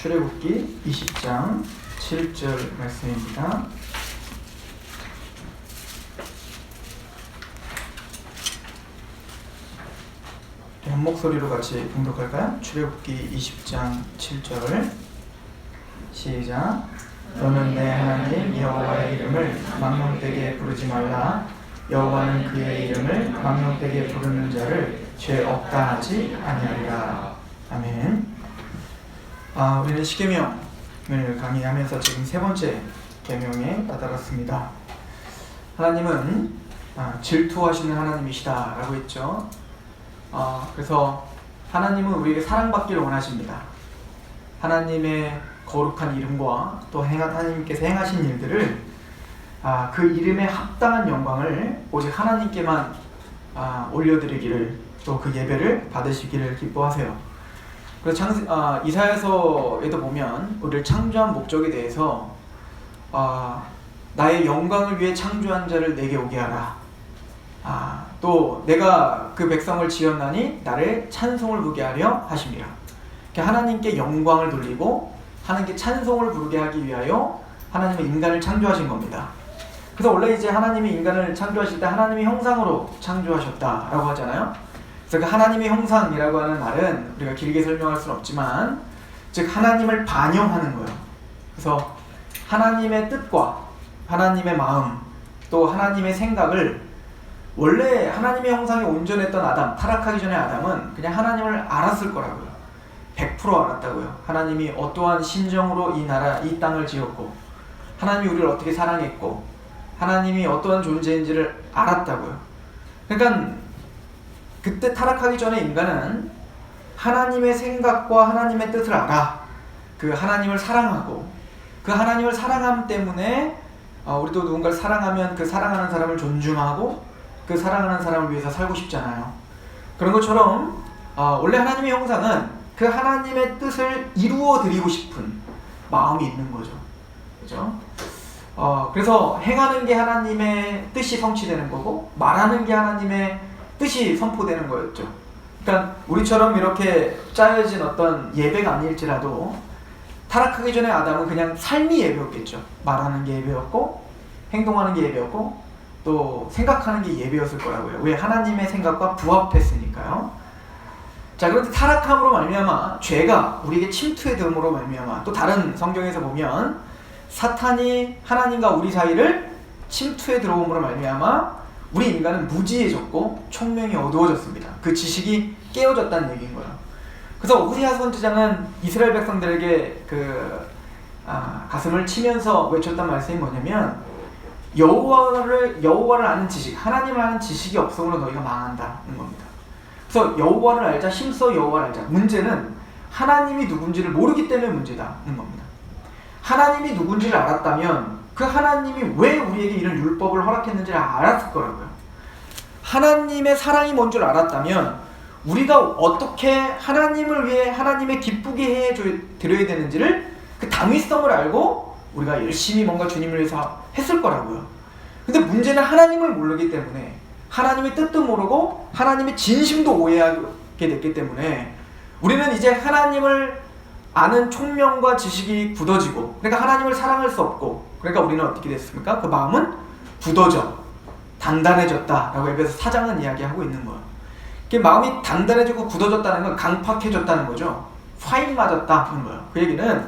출애굽기 20장 7절 말씀입니다. 한 목소리로 같이 봉독할까요? 출애굽기 20장 7절 시작. 너는 내 하나님 여호와의 이름을 망령되게 부르지 말라. 여호와는 그의 이름을 망령되게 부르는 자를 죄 없다 하지 아니하리라. 아멘. 우리는 십계명을 강의하면서 지금 세 번째 계명에 다다랐습니다. 하나님은 질투하시는 하나님이시다 라고 했죠. 그래서 하나님은 우리에게 사랑받기를 원하십니다. 하나님의 거룩한 이름과 또 하나님께서 행하신 일들을 그 이름에 합당한 영광을 오직 하나님께만 올려드리기를, 또 그 예배를 받으시기를 기뻐하세요. 그래서 이사야서에도 보면 우리를 창조한 목적에 대해서 나의 영광을 위해 창조한 자를 내게 오게 하라. 또 내가 그 백성을 지었나니 나를 찬송을 부르게 하려 하심이라. 하나님께 영광을 돌리고 하나님께 찬송을 부르게 하기 위하여 하나님은 인간을 창조하신 겁니다. 그래서 원래 이제 하나님이 인간을 창조하실 때 하나님의 형상으로 창조하셨다라고 하잖아요. 그래서 그 하나님의 형상이라고 하는 말은 우리가 길게 설명할 수는 없지만, 즉 하나님을 반영하는 거예요. 그래서 하나님의 뜻과 하나님의 마음, 또 하나님의 생각을, 원래 하나님의 형상에 온전했던 아담, 타락하기 전에 아담은 그냥 하나님을 알았을 거라고요. 100% 알았다고요. 하나님이 어떠한 심정으로 이 땅을 지었고, 하나님이 우리를 어떻게 사랑했고, 하나님이 어떠한 존재인지를 알았다고요. 그러니까 그때 타락하기 전에 인간은 하나님의 생각과 하나님의 뜻을 알아. 그 하나님을 사랑하고, 그 하나님을 사랑함 때문에 우리도 누군가를 사랑하면 그 사랑하는 사람을 존중하고 그 사랑하는 사람을 위해서 살고 싶잖아요. 그런 것처럼 원래 하나님의 형상은 그 하나님의 뜻을 이루어 드리고 싶은 마음이 있는 거죠. 그죠? 그래서 행하는 게 하나님의 뜻이 성취되는 거고, 말하는 게 하나님의 뜻이 선포되는 거였죠. 그러니까 우리처럼 이렇게 짜여진 어떤 예배가 아닐지라도 타락하기 전에 아담은 그냥 삶이 예배였겠죠. 말하는 게 예배였고, 행동하는 게 예배였고, 또 생각하는 게 예배였을 거라고요. 왜? 하나님의 생각과 부합했으니까요. 자, 그런데 타락함으로 말미암아, 죄가 우리에게 침투해 듦으로 말미암아, 또 다른 성경에서 보면 사탄이 하나님과 우리 사이를 침투해 들어옴으로 말미암아 우리 인간은 무지해졌고 총명이 어두워졌습니다. 그 지식이 깨어졌다는 얘기인 거예요. 그래서 호세아 선지자는 이스라엘 백성들에게 가슴을 치면서 외쳤던 말씀이 뭐냐면, 여호와를 아는 지식, 하나님을 아는 지식이 없으므로 너희가 망한다는 겁니다. 그래서 여호와를 알자, 힘써 여호와를 알자. 문제는 하나님이 누군지를 모르기 때문에 문제다는 겁니다. 하나님이 누군지를 알았다면 그 하나님이 왜 우리에게 이런 율법을 허락했는지를 알았을 거라고요. 하나님의 사랑이 뭔 줄 알았다면 우리가 어떻게 하나님을 위해 하나님의 기쁘게 해드려야 되는지를, 그 당위성을 알고 우리가 열심히 뭔가 주님을 위해서 했을 거라고요. 근데 문제는 하나님을 모르기 때문에, 하나님의 뜻도 모르고 하나님의 진심도 오해하게 됐기 때문에 우리는 이제 하나님을 아는 총명과 지식이 굳어지고, 그러니까 하나님을 사랑할 수 없고, 그러니까 우리는 어떻게 됐습니까? 그 마음은 굳어져 단단해졌다라고 에베소 4장은 이야기하고 있는 거예요. 마음이 단단해지고 굳어졌다는 건 강팍해졌다는 거죠. 화인 맞았다는 거예요. 그 얘기는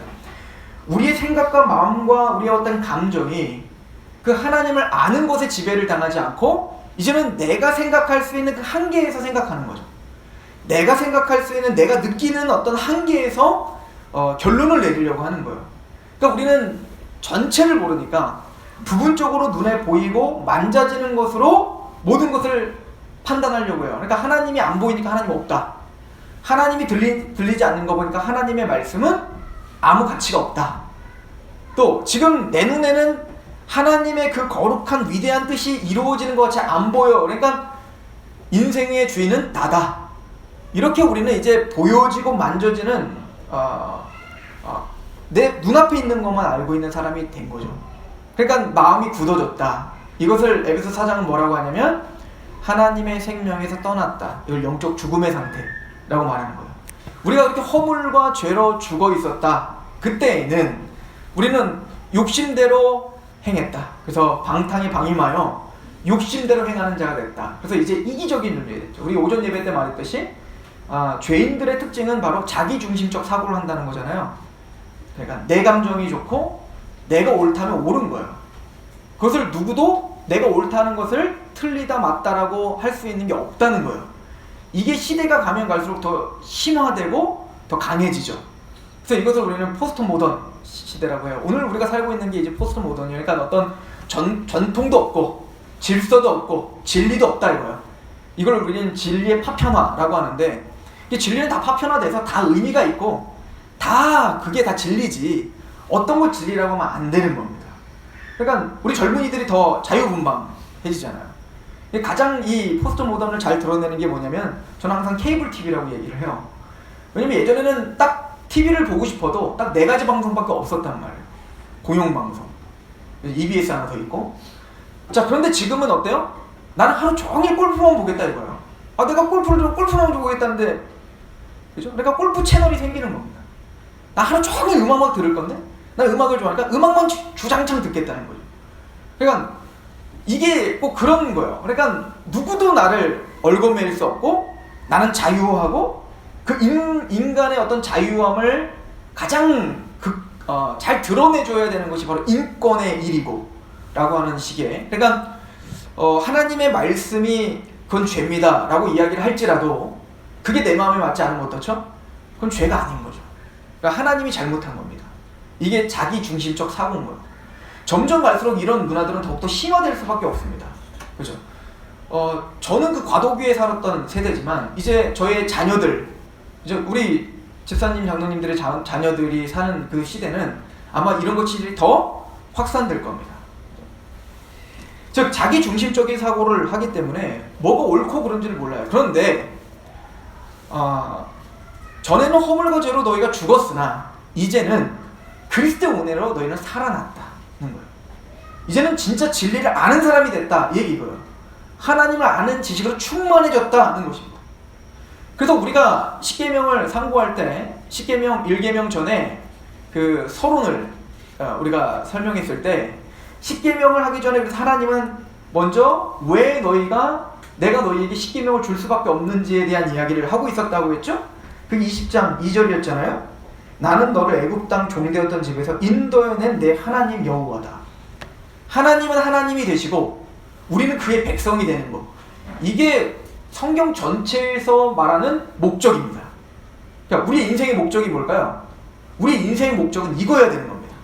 우리의 생각과 마음과 우리의 어떤 감정이 그 하나님을 아는 것에 지배를 당하지 않고, 이제는 내가 생각할 수 있는 그 한계에서 생각하는 거죠. 내가 생각할 수 있는, 내가 느끼는 어떤 한계에서 결론을 내리려고 하는 거예요. 그러니까 우리는 전체를 모르니까 부분적으로 눈에 보이고 만져지는 것으로 모든 것을 판단하려고 해요. 그러니까 하나님이 안 보이니까 하나님 없다. 하나님이 들리지 않는 거 보니까 하나님의 말씀은 아무 가치가 없다. 또 지금 내 눈에는 하나님의 그 거룩한 위대한 뜻이 이루어지는 것 같이 안 보여. 그러니까 인생의 주인은 나다. 이렇게 우리는 이제 보여지고 만져지는 내 눈앞에 있는 것만 알고 있는 사람이 된 거죠. 그러니까 마음이 굳어졌다. 이것을 에베소 4장은 뭐라고 하냐면 하나님의 생명에서 떠났다. 이걸 영적 죽음의 상태라고 말하는 거예요. 우리가 그렇게 허물과 죄로 죽어 있었다. 그때에는 우리는 욕심대로 행했다. 그래서 방탕에 방임하여 욕심대로 행하는 자가 됐다. 그래서 이제 이기적인 윤리가 됐죠. 우리 오전 예배 때 말했듯이 죄인들의 특징은 바로 자기중심적 사고를 한다는 거잖아요. 그러니까 내 감정이 좋고 내가 옳다면 옳은 거예요. 그것을 누구도 내가 옳다는 것을 틀리다 맞다라고 할 수 있는 게 없다는 거예요. 이게 시대가 가면 갈수록 더 심화되고 더 강해지죠. 그래서 이것을 우리는 포스트 모던 시대라고 해요. 오늘 우리가 살고 있는 게 이제 포스트 모던이에요. 그러니까 어떤 전통도 없고 질서도 없고 진리도 없다 이거예요. 이걸 우리는 진리의 파편화라고 하는데, 이 진리는 다 파편화돼서 다 의미가 있고 다 그게 다 진리지 어떤 걸 진리라고 하면 안 되는 겁니다. 그러니까 우리 젊은이들이 더 자유분방해지잖아요. 가장 이 포스트 모던을 잘 드러내는 게 뭐냐면, 저는 항상 케이블 TV라고 얘기를 해요. 왜냐면 예전에는 딱 TV를 보고 싶어도 딱 4가지 방송밖에 없었단 말이에요. 공영방송, EBS 하나 더 있고. 자, 그런데 지금은 어때요? 나는 하루 종일 골프만 보겠다 이거예요. 내가 골프만 보겠다는데, 그죠? 그러니까 골프 채널이 생기는 겁니다. 나 하루 종일 음악만 들을 건데, 나 음악을 좋아하니까 음악만 주장창 듣겠다는 거죠. 그러니까 이게 꼭 그런 거예요. 그러니까 누구도 나를 얽어매일 수 없고, 나는 자유하고, 그 인간의 어떤 자유함을 가장 잘 드러내줘야 되는 것이 바로 인권의 일이고 라고 하는 식의, 그러니까 하나님의 말씀이 그건 죄입니다 라고 이야기를 할지라도 그게 내 마음에 맞지 않으면 어떻죠? 그건 죄가 아닌 거죠. 그러니까 하나님이 잘못한 겁니다. 이게 자기중심적 사고인 거예요. 점점 갈수록 이런 문화들은 더욱더 심화될 수밖에 없습니다. 그죠? 저는 그 과도기에 살았던 세대지만, 이제 저의 자녀들, 이제 우리 집사님, 장로님들의 자녀들이 사는 그 시대는 아마 이런 것들이 더 확산될 겁니다. 즉 자기중심적인 사고를 하기 때문에 뭐가 옳고 그른지를 몰라요. 그런데 전에는 허물과 죄로 너희가 죽었으나 이제는 그리스도의 은혜로 너희는 살아났다는 거예요. 이제는 진짜 진리를 아는 사람이 됐다 이 얘기고요. 하나님을 아는 지식으로 충만해졌다는 것입니다. 그래서 우리가 십계명을 상고할 때, 십계명 1계명 전에 그 서론을 우리가 설명했을 때, 십계명을 하기 전에 하나님은 먼저 왜 내가 너희에게 십계명을 줄 수밖에 없는지에 대한 이야기를 하고 있었다고 했죠? 그 20장 2절이었잖아요. 나는 너를 애굽 땅 종되었던 집에서 인도해낸 내 하나님 여호와다. 하나님은 하나님이 되시고 우리는 그의 백성이 되는 것. 이게 성경 전체에서 말하는 목적입니다. 그러니까 우리 인생의 목적이 뭘까요? 우리 인생의 목적은 이거여야 되는 겁니다.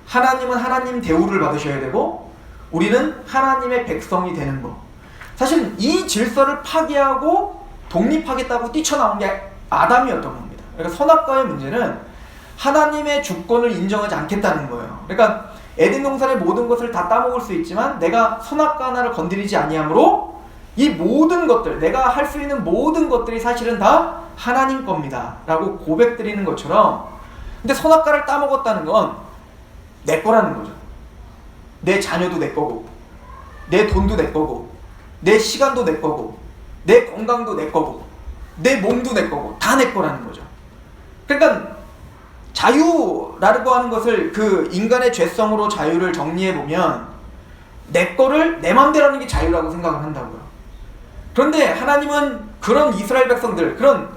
하나님은 하나님 대우를 받으셔야 되고 우리는 하나님의 백성이 되는 것. 사실 이 질서를 파괴하고 독립하겠다고 뛰쳐나온 게 아담이었던 겁니다. 그러니까 선악과의 문제는 하나님의 주권을 인정하지 않겠다는 거예요. 그러니까 에덴 동산의 모든 것을 다 따먹을 수 있지만 내가 선악과 하나를 건드리지 아니하므로 이 모든 것들, 내가 할 수 있는 모든 것들이 사실은 다 하나님 겁니다 라고 고백드리는 것처럼, 근데 선악과를 따먹었다는 건 내 거라는 거죠. 내 자녀도 내 거고, 내 돈도 내 거고, 내 시간도 내 거고, 내 건강도 내 거고, 내 몸도 내 거고, 다 내 거라는 거죠. 그러니까 자유라고 하는 것을 그 인간의 죄성으로 자유를 정리해보면 내 거를 내 맘대로 하는 게 자유라고 생각을 한다고요. 그런데 하나님은 그런 이스라엘 백성들, 그런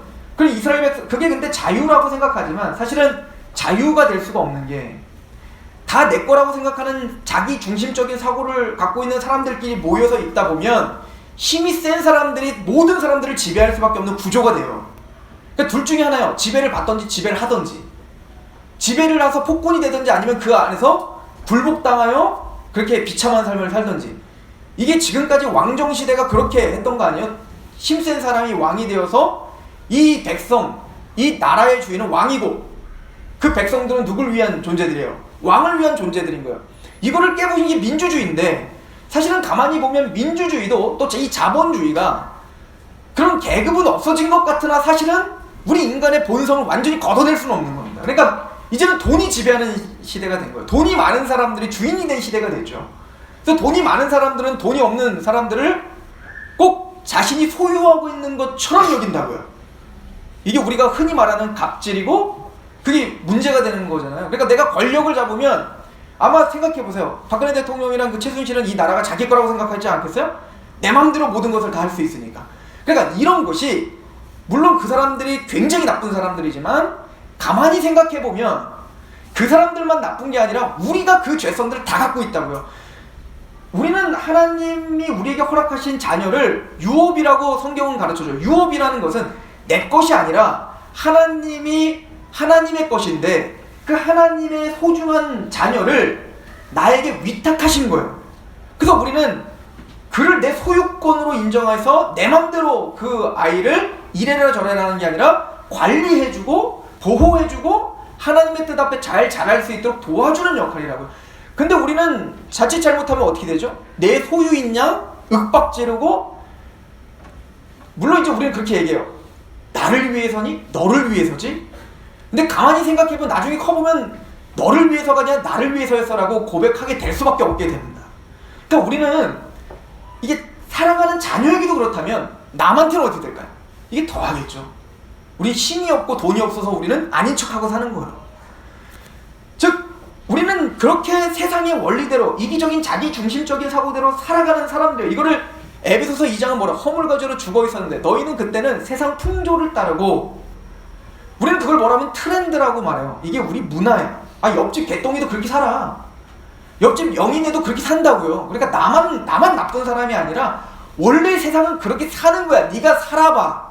이스라엘 백성, 그게 근데 자유라고 생각하지만 사실은 자유가 될 수가 없는 게, 다 내 거라고 생각하는 자기 중심적인 사고를 갖고 있는 사람들끼리 모여서 있다 보면 힘이 센 사람들이 모든 사람들을 지배할 수밖에 없는 구조가 돼요. 그러니까 둘 중에 하나요. 지배를 받던지 지배를 하던지. 지배를 해서 폭군이 되든지 아니면 그 안에서 굴복당하여 그렇게 비참한 삶을 살던지. 이게 지금까지 왕정시대가 그렇게 했던 거 아니에요? 힘센 사람이 왕이 되어서 이 백성, 이 나라의 주인은 왕이고 그 백성들은 누굴 위한 존재들이에요? 왕을 위한 존재들인 거예요. 이거를 깨부신 게 민주주의인데, 사실은 가만히 보면 민주주의도 또 이 자본주의가 그런 계급은 없어진 것 같으나 사실은 우리 인간의 본성을 완전히 걷어낼 수는 없는 겁니다. 그러니까 이제는 돈이 지배하는 시대가 된 거예요. 돈이 많은 사람들이 주인이 된 시대가 됐죠. 그래서 돈이 많은 사람들은 돈이 없는 사람들을 꼭 자신이 소유하고 있는 것처럼 여긴다고요. 이게 우리가 흔히 말하는 갑질이고, 그게 문제가 되는 거잖아요. 그러니까 내가 권력을 잡으면 아마 생각해보세요. 박근혜 대통령이랑 그 최순실은 이 나라가 자기 거라고 생각하지 않겠어요? 내 마음대로 모든 것을 다 할 수 있으니까. 그러니까 이런 것이 물론 그 사람들이 굉장히 나쁜 사람들이지만 가만히 생각해보면 그 사람들만 나쁜 게 아니라 우리가 그 죄성들을 다 갖고 있다고요. 우리는 하나님이 우리에게 허락하신 자녀를 유업이라고 성경은 가르쳐줘요. 유업이라는 것은 내 것이 아니라 하나님이 하나님의 것인데 그 하나님의 소중한 자녀를 나에게 위탁하신 거예요. 그래서 우리는 그를 내 소유권으로 인정해서 내 맘대로 그 아이를 이래라 저래라 하는 게 아니라 관리해주고 보호해주고 하나님의 뜻 앞에 잘 자랄 수 있도록 도와주는 역할이라고요. 근데 우리는 자칫 잘못하면 어떻게 되죠? 내 소유인 양 윽박지르고, 물론 이제 우리는 그렇게 얘기해요. 나를 위해서니? 너를 위해서지? 근데 가만히 생각해보면 나중에 커보면 너를 위해서가 아니라 나를 위해서였어라고 고백하게 될 수밖에 없게 됩니다. 그러니까 우리는 이게 사랑하는 자녀에게도 그렇다면 남한테는 어떻게 될까요? 이게 더 하겠죠. 우리 힘이 없고 돈이 없어서 우리는 아닌 척하고 사는 거예요. 즉 우리는 그렇게 세상의 원리대로 이기적인 자기 중심적인 사고대로 살아가는 사람들. 이거를 에베소서 2장은 뭐라? 허물과제로 죽어 있었는데 너희는 그때는 세상 풍조를 따르고, 우리는 그걸 뭐라면 트렌드라고 말해요. 이게 우리 문화예요. 아, 옆집 개똥이도 그렇게 살아. 옆집 영인애도 그렇게 산다고요. 그러니까 나만 나쁜 사람이 아니라 원래 세상은 그렇게 사는 거야. 네가 살아봐.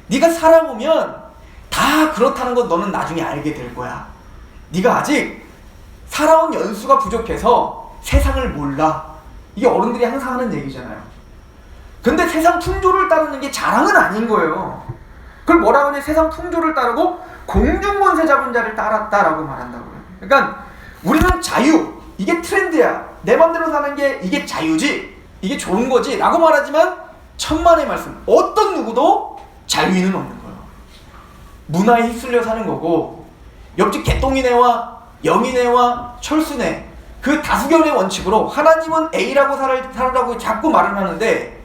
네가 살아보면 다 그렇다는 건 너는 나중에 알게 될 거야. 네가 아직 살아온 연수가 부족해서 세상을 몰라. 이게 어른들이 항상 하는 얘기잖아요. 근데 세상 풍조를 따르는 게 자랑은 아닌 거예요. 그걸 뭐라고 하냐? 세상 풍조를 따르고 공중권세 잡은 자를 따랐다라고 말한다고요. 그러니까 우리는 자유, 이게 트렌드야. 내 맘대로 사는 게 이게 자유지, 이게 좋은 거지 라고 말하지만 천만의 말씀, 어떤 누구도 자유인은 없는 거예요. 문화에 휩쓸려 사는 거고, 옆집 개똥이네와 영이네와 철수네, 그 다수결의 원칙으로 하나님은 A라고 살으라고 자꾸 말을 하는데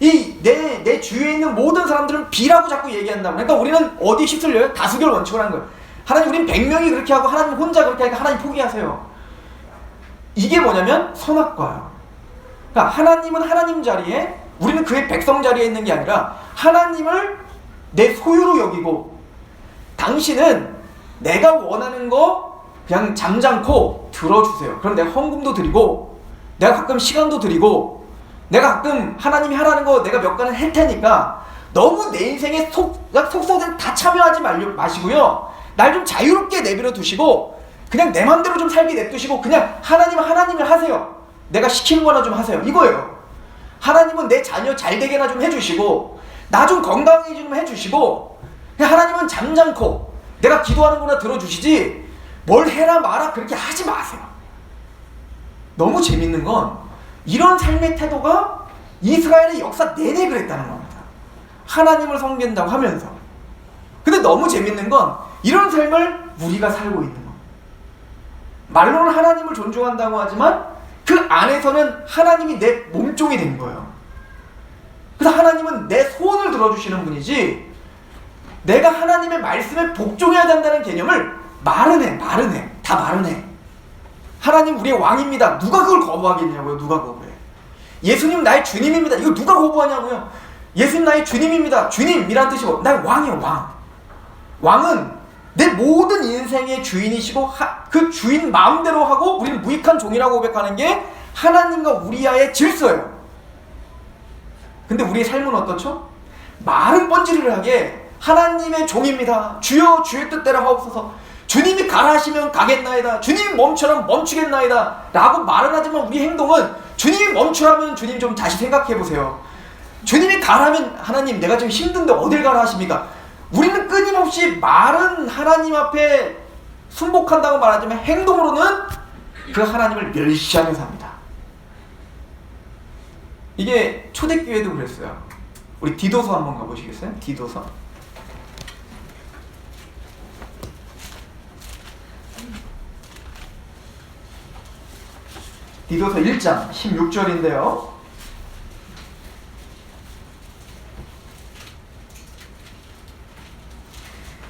이 내 주위에 있는 모든 사람들은 B라고 자꾸 얘기한다고. 그러니까 우리는 어디 휩쓸려요? 다수결 원칙을 하는 거예요. 하나님, 우린 100명이 그렇게 하고 하나님 혼자 그렇게 하니까 하나님 포기하세요. 이게 뭐냐면 선악과예요. 그러니까 하나님은 하나님 자리에, 우리는 그의 백성 자리에 있는 게 아니라 하나님을 내 소유로 여기고, 당신은 내가 원하는 거 그냥 잠잠코 들어주세요. 그럼 내가 헌금도 드리고, 내가 가끔 시간도 드리고, 내가 가끔 하나님이 하라는 거 내가 몇 가지 할 테니까 너무 내 인생에 속속은 다 참여하지 마시고요. 날 좀 자유롭게 내버려 두시고 그냥 내 맘대로 좀 살게 냅두시고 그냥 하나님을 하세요. 내가 시키는 거나 좀 하세요. 이거예요. 하나님은 내 자녀 잘 되게나 좀 해주시고 나 좀 건강하게 좀 해주시고, 그냥 하나님은 잠잠코 내가 기도하는 거나 들어주시지 뭘 해라 마라 그렇게 하지 마세요. 너무 재밌는 건 이런 삶의 태도가 이스라엘의 역사 내내 그랬다는 겁니다. 하나님을 섬긴다고 하면서. 근데 너무 재밌는 건 이런 삶을 우리가 살고 있는 겁니다. 말로는 하나님을 존중한다고 하지만 그 안에서는 하나님이 내 몸종이 된 거예요. 그래서 하나님은 내 소원을 들어주시는 분이지 내가 하나님의 말씀에 복종해야 된다는 개념을 말은 해. 다 말은 해. 하나님 우리의 왕입니다. 누가 그걸 거부하겠냐고요. 누가 거부해. 예수님 나의 주님입니다. 이거 누가 거부하냐고요. 예수님 나의 주님입니다. 주님이란 뜻이 뭐? 나 왕이에요. 왕은 내 모든 인생의 주인이시고 그 주인 마음대로 하고 우리는 무익한 종이라고 고백하는 게 하나님과 우리와의 질서예요. 근데 우리의 삶은 어떻죠? 말은 번지르르하게 하나님의 종입니다. 주여 주의 뜻대로 하옵소서. 주님이 가라 하시면 가겠나이다. 주님이 멈추라면 멈추겠나이다 라고 말은 하지만 우리 행동은 주님이 멈추라면 주님 좀 다시 생각해 보세요. 주님이 가라면 하나님 내가 지금 힘든데 어딜 가라 하십니까? 우리는 끊임없이 말은 하나님 앞에 순복한다고 말하지만 행동으로는 그 하나님을 멸시하며 삽니다. 이게 초대교회도 그랬어요. 우리 디도서 한번 가보시겠어요? 디도서. 디도서 1장 16절인데요.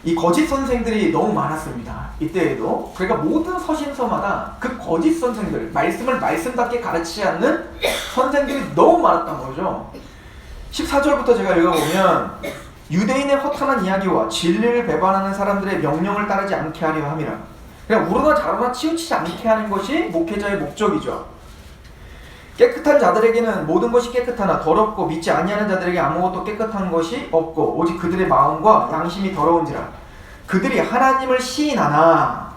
이 거짓 선생들이 너무 많았습니다. 이때에도. 그러니까 모든 서신서마다 그 거짓 선생들, 말씀을 말씀답게 가르치지 않는 선생들이 너무 많았던 거죠. 14절부터 제가 읽어보면 유대인의 허탄한 이야기와 진리를 배반하는 사람들의 명령을 따르지 않게 하려 함이라. 그냥 우러나 자로나 치우치지 않게 하는 것이 목회자의 목적이죠. 깨끗한 자들에게는 모든 것이 깨끗하나 더럽고 믿지 아니하는 자들에게 아무것도 깨끗한 것이 없고 오직 그들의 마음과 양심이 더러운지라. 그들이 하나님을 시인하나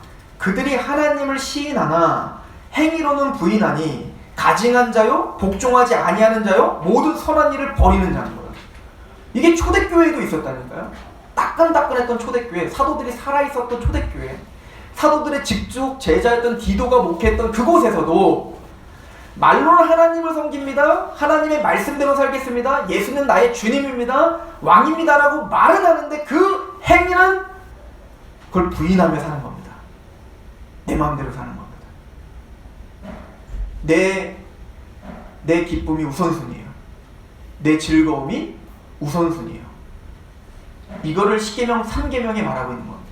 행위로는 부인하니 가증한 자요 복종하지 아니하는 자요 모든 선한 일을 버리는 자인 거예요. 이게 초대교회에도 있었다니까요. 따끈따끈했던 초대교회, 사도들이 살아있었던 초대교회, 사도들의 직접 제자였던 디도가 목회했던 그곳에서도 말로는 하나님을 섬깁니다. 하나님의 말씀대로 살겠습니다. 예수는 나의 주님입니다. 왕입니다라고 말은 하는데 그 행위는 그걸 부인하며 사는 겁니다. 내 마음대로 사는 겁니다. 내 기쁨이 우선순위예요. 내 즐거움이 우선순위예요. 이거를 십계명 3계명에 말하고 있는 겁니다.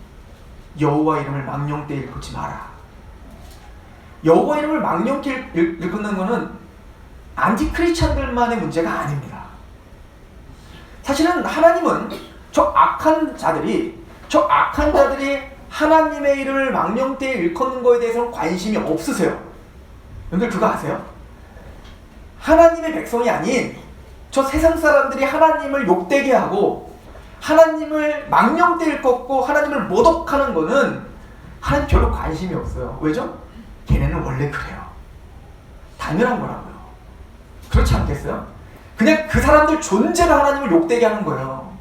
여호와 이름을 망령되이 일컫지 마라. 여호와 이름을 망령되이 일컫는 것은 안티크리스찬들만의 문제가 아닙니다. 사실은 하나님은 저 악한 자들이 하나님의 이름을 망령되이 일컫는 것에 대해서는 관심이 없으세요. 여러분들 그거 아세요? 하나님의 백성이 아닌 저 세상 사람들이 하나님을 욕되게 하고 하나님을 망령되이 일컫고 하나님을 모독하는 거는 하나님 별로 관심이 없어요. 왜죠? 걔네는 원래 그래요. 당연한 거라고요. 그렇지 않겠어요? 그냥 그 사람들 존재가 하나님을 욕되게 하는 거예요.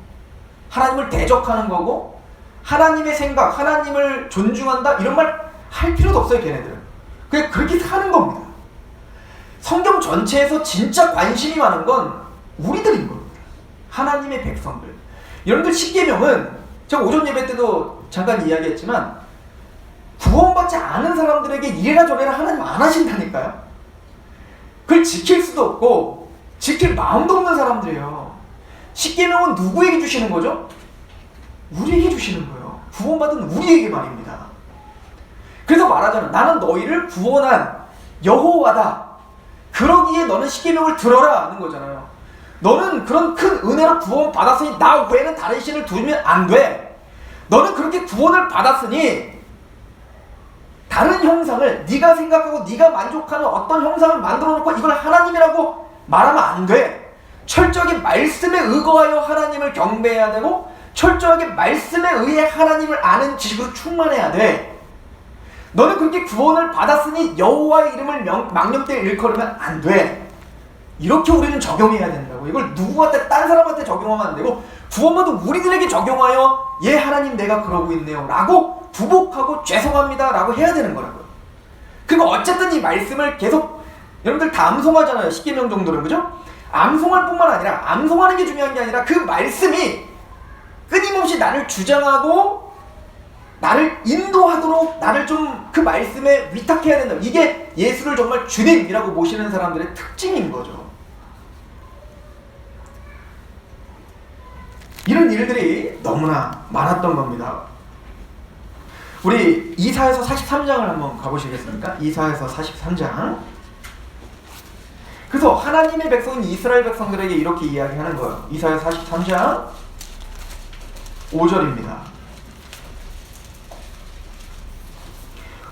하나님을 대적하는 거고 하나님의 생각, 하나님을 존중한다 이런 말 할 필요도 없어요. 걔네들은 그냥 그렇게 사는 겁니다. 성경 전체에서 진짜 관심이 많은 건 우리들인 겁니다. 하나님의 백성들. 여러분들 십계명은 제가 오전 예배 때도 잠깐 이야기했지만 구원받지 않은 사람들에게 이래라 저래라 하나님 안 하신다니까요. 그걸 지킬 수도 없고 지킬 마음도 없는 사람들이에요. 십계명은 누구에게 주시는 거죠? 우리에게 주시는 거예요. 구원받은 우리에게 말입니다. 그래서 말하잖아요. 나는 너희를 구원한 여호와다. 그러기에 너는 십계명을 들어라 하는 거잖아요. 너는 그런 큰 은혜로 구원받았으니 나 외에는 다른 신을 두면 안 돼. 너는 그렇게 구원을 받았으니 다른 형상을 네가 생각하고 네가 만족하는 어떤 형상을 만들어 놓고 이걸 하나님이라고 말하면 안 돼. 철저하게 말씀에 의거하여 하나님을 경배해야 되고 철저하게 말씀에 의해 하나님을 아는 지식으로 충만해야 돼. 너는 그렇게 구원을 받았으니 여호와의 이름을 망령되이 일컬으면 안 돼. 이렇게 우리는 적용해야 된다고. 이걸 누구한테 딴 사람한테 적용하면 안 되고 구원받은 우리들에게 적용하여 예 하나님 내가 그러고 있네요 라고 부복하고 죄송합니다 라고 해야 되는 거라고요. 그리고 어쨌든 이 말씀을 계속 여러분들 다 암송하잖아요. 십계명 정도는. 그죠? 암송할 뿐만 아니라 암송하는 게 중요한 게 아니라 그 말씀이 끊임없이 나를 주장하고 나를 인도하도록 나를 좀 그 말씀에 위탁해야 된다. 이게 예수를 정말 주님이라고 모시는 사람들의 특징인 거죠. 이런 일들이 너무나 많았던 겁니다. 우리 이사야서 43장을 한번 가보시겠습니까? 이사야서 43장. 그래서 하나님의 백성인 이스라엘 백성들에게 이렇게 이야기하는 거예요. 이사야 43장 5절입니다.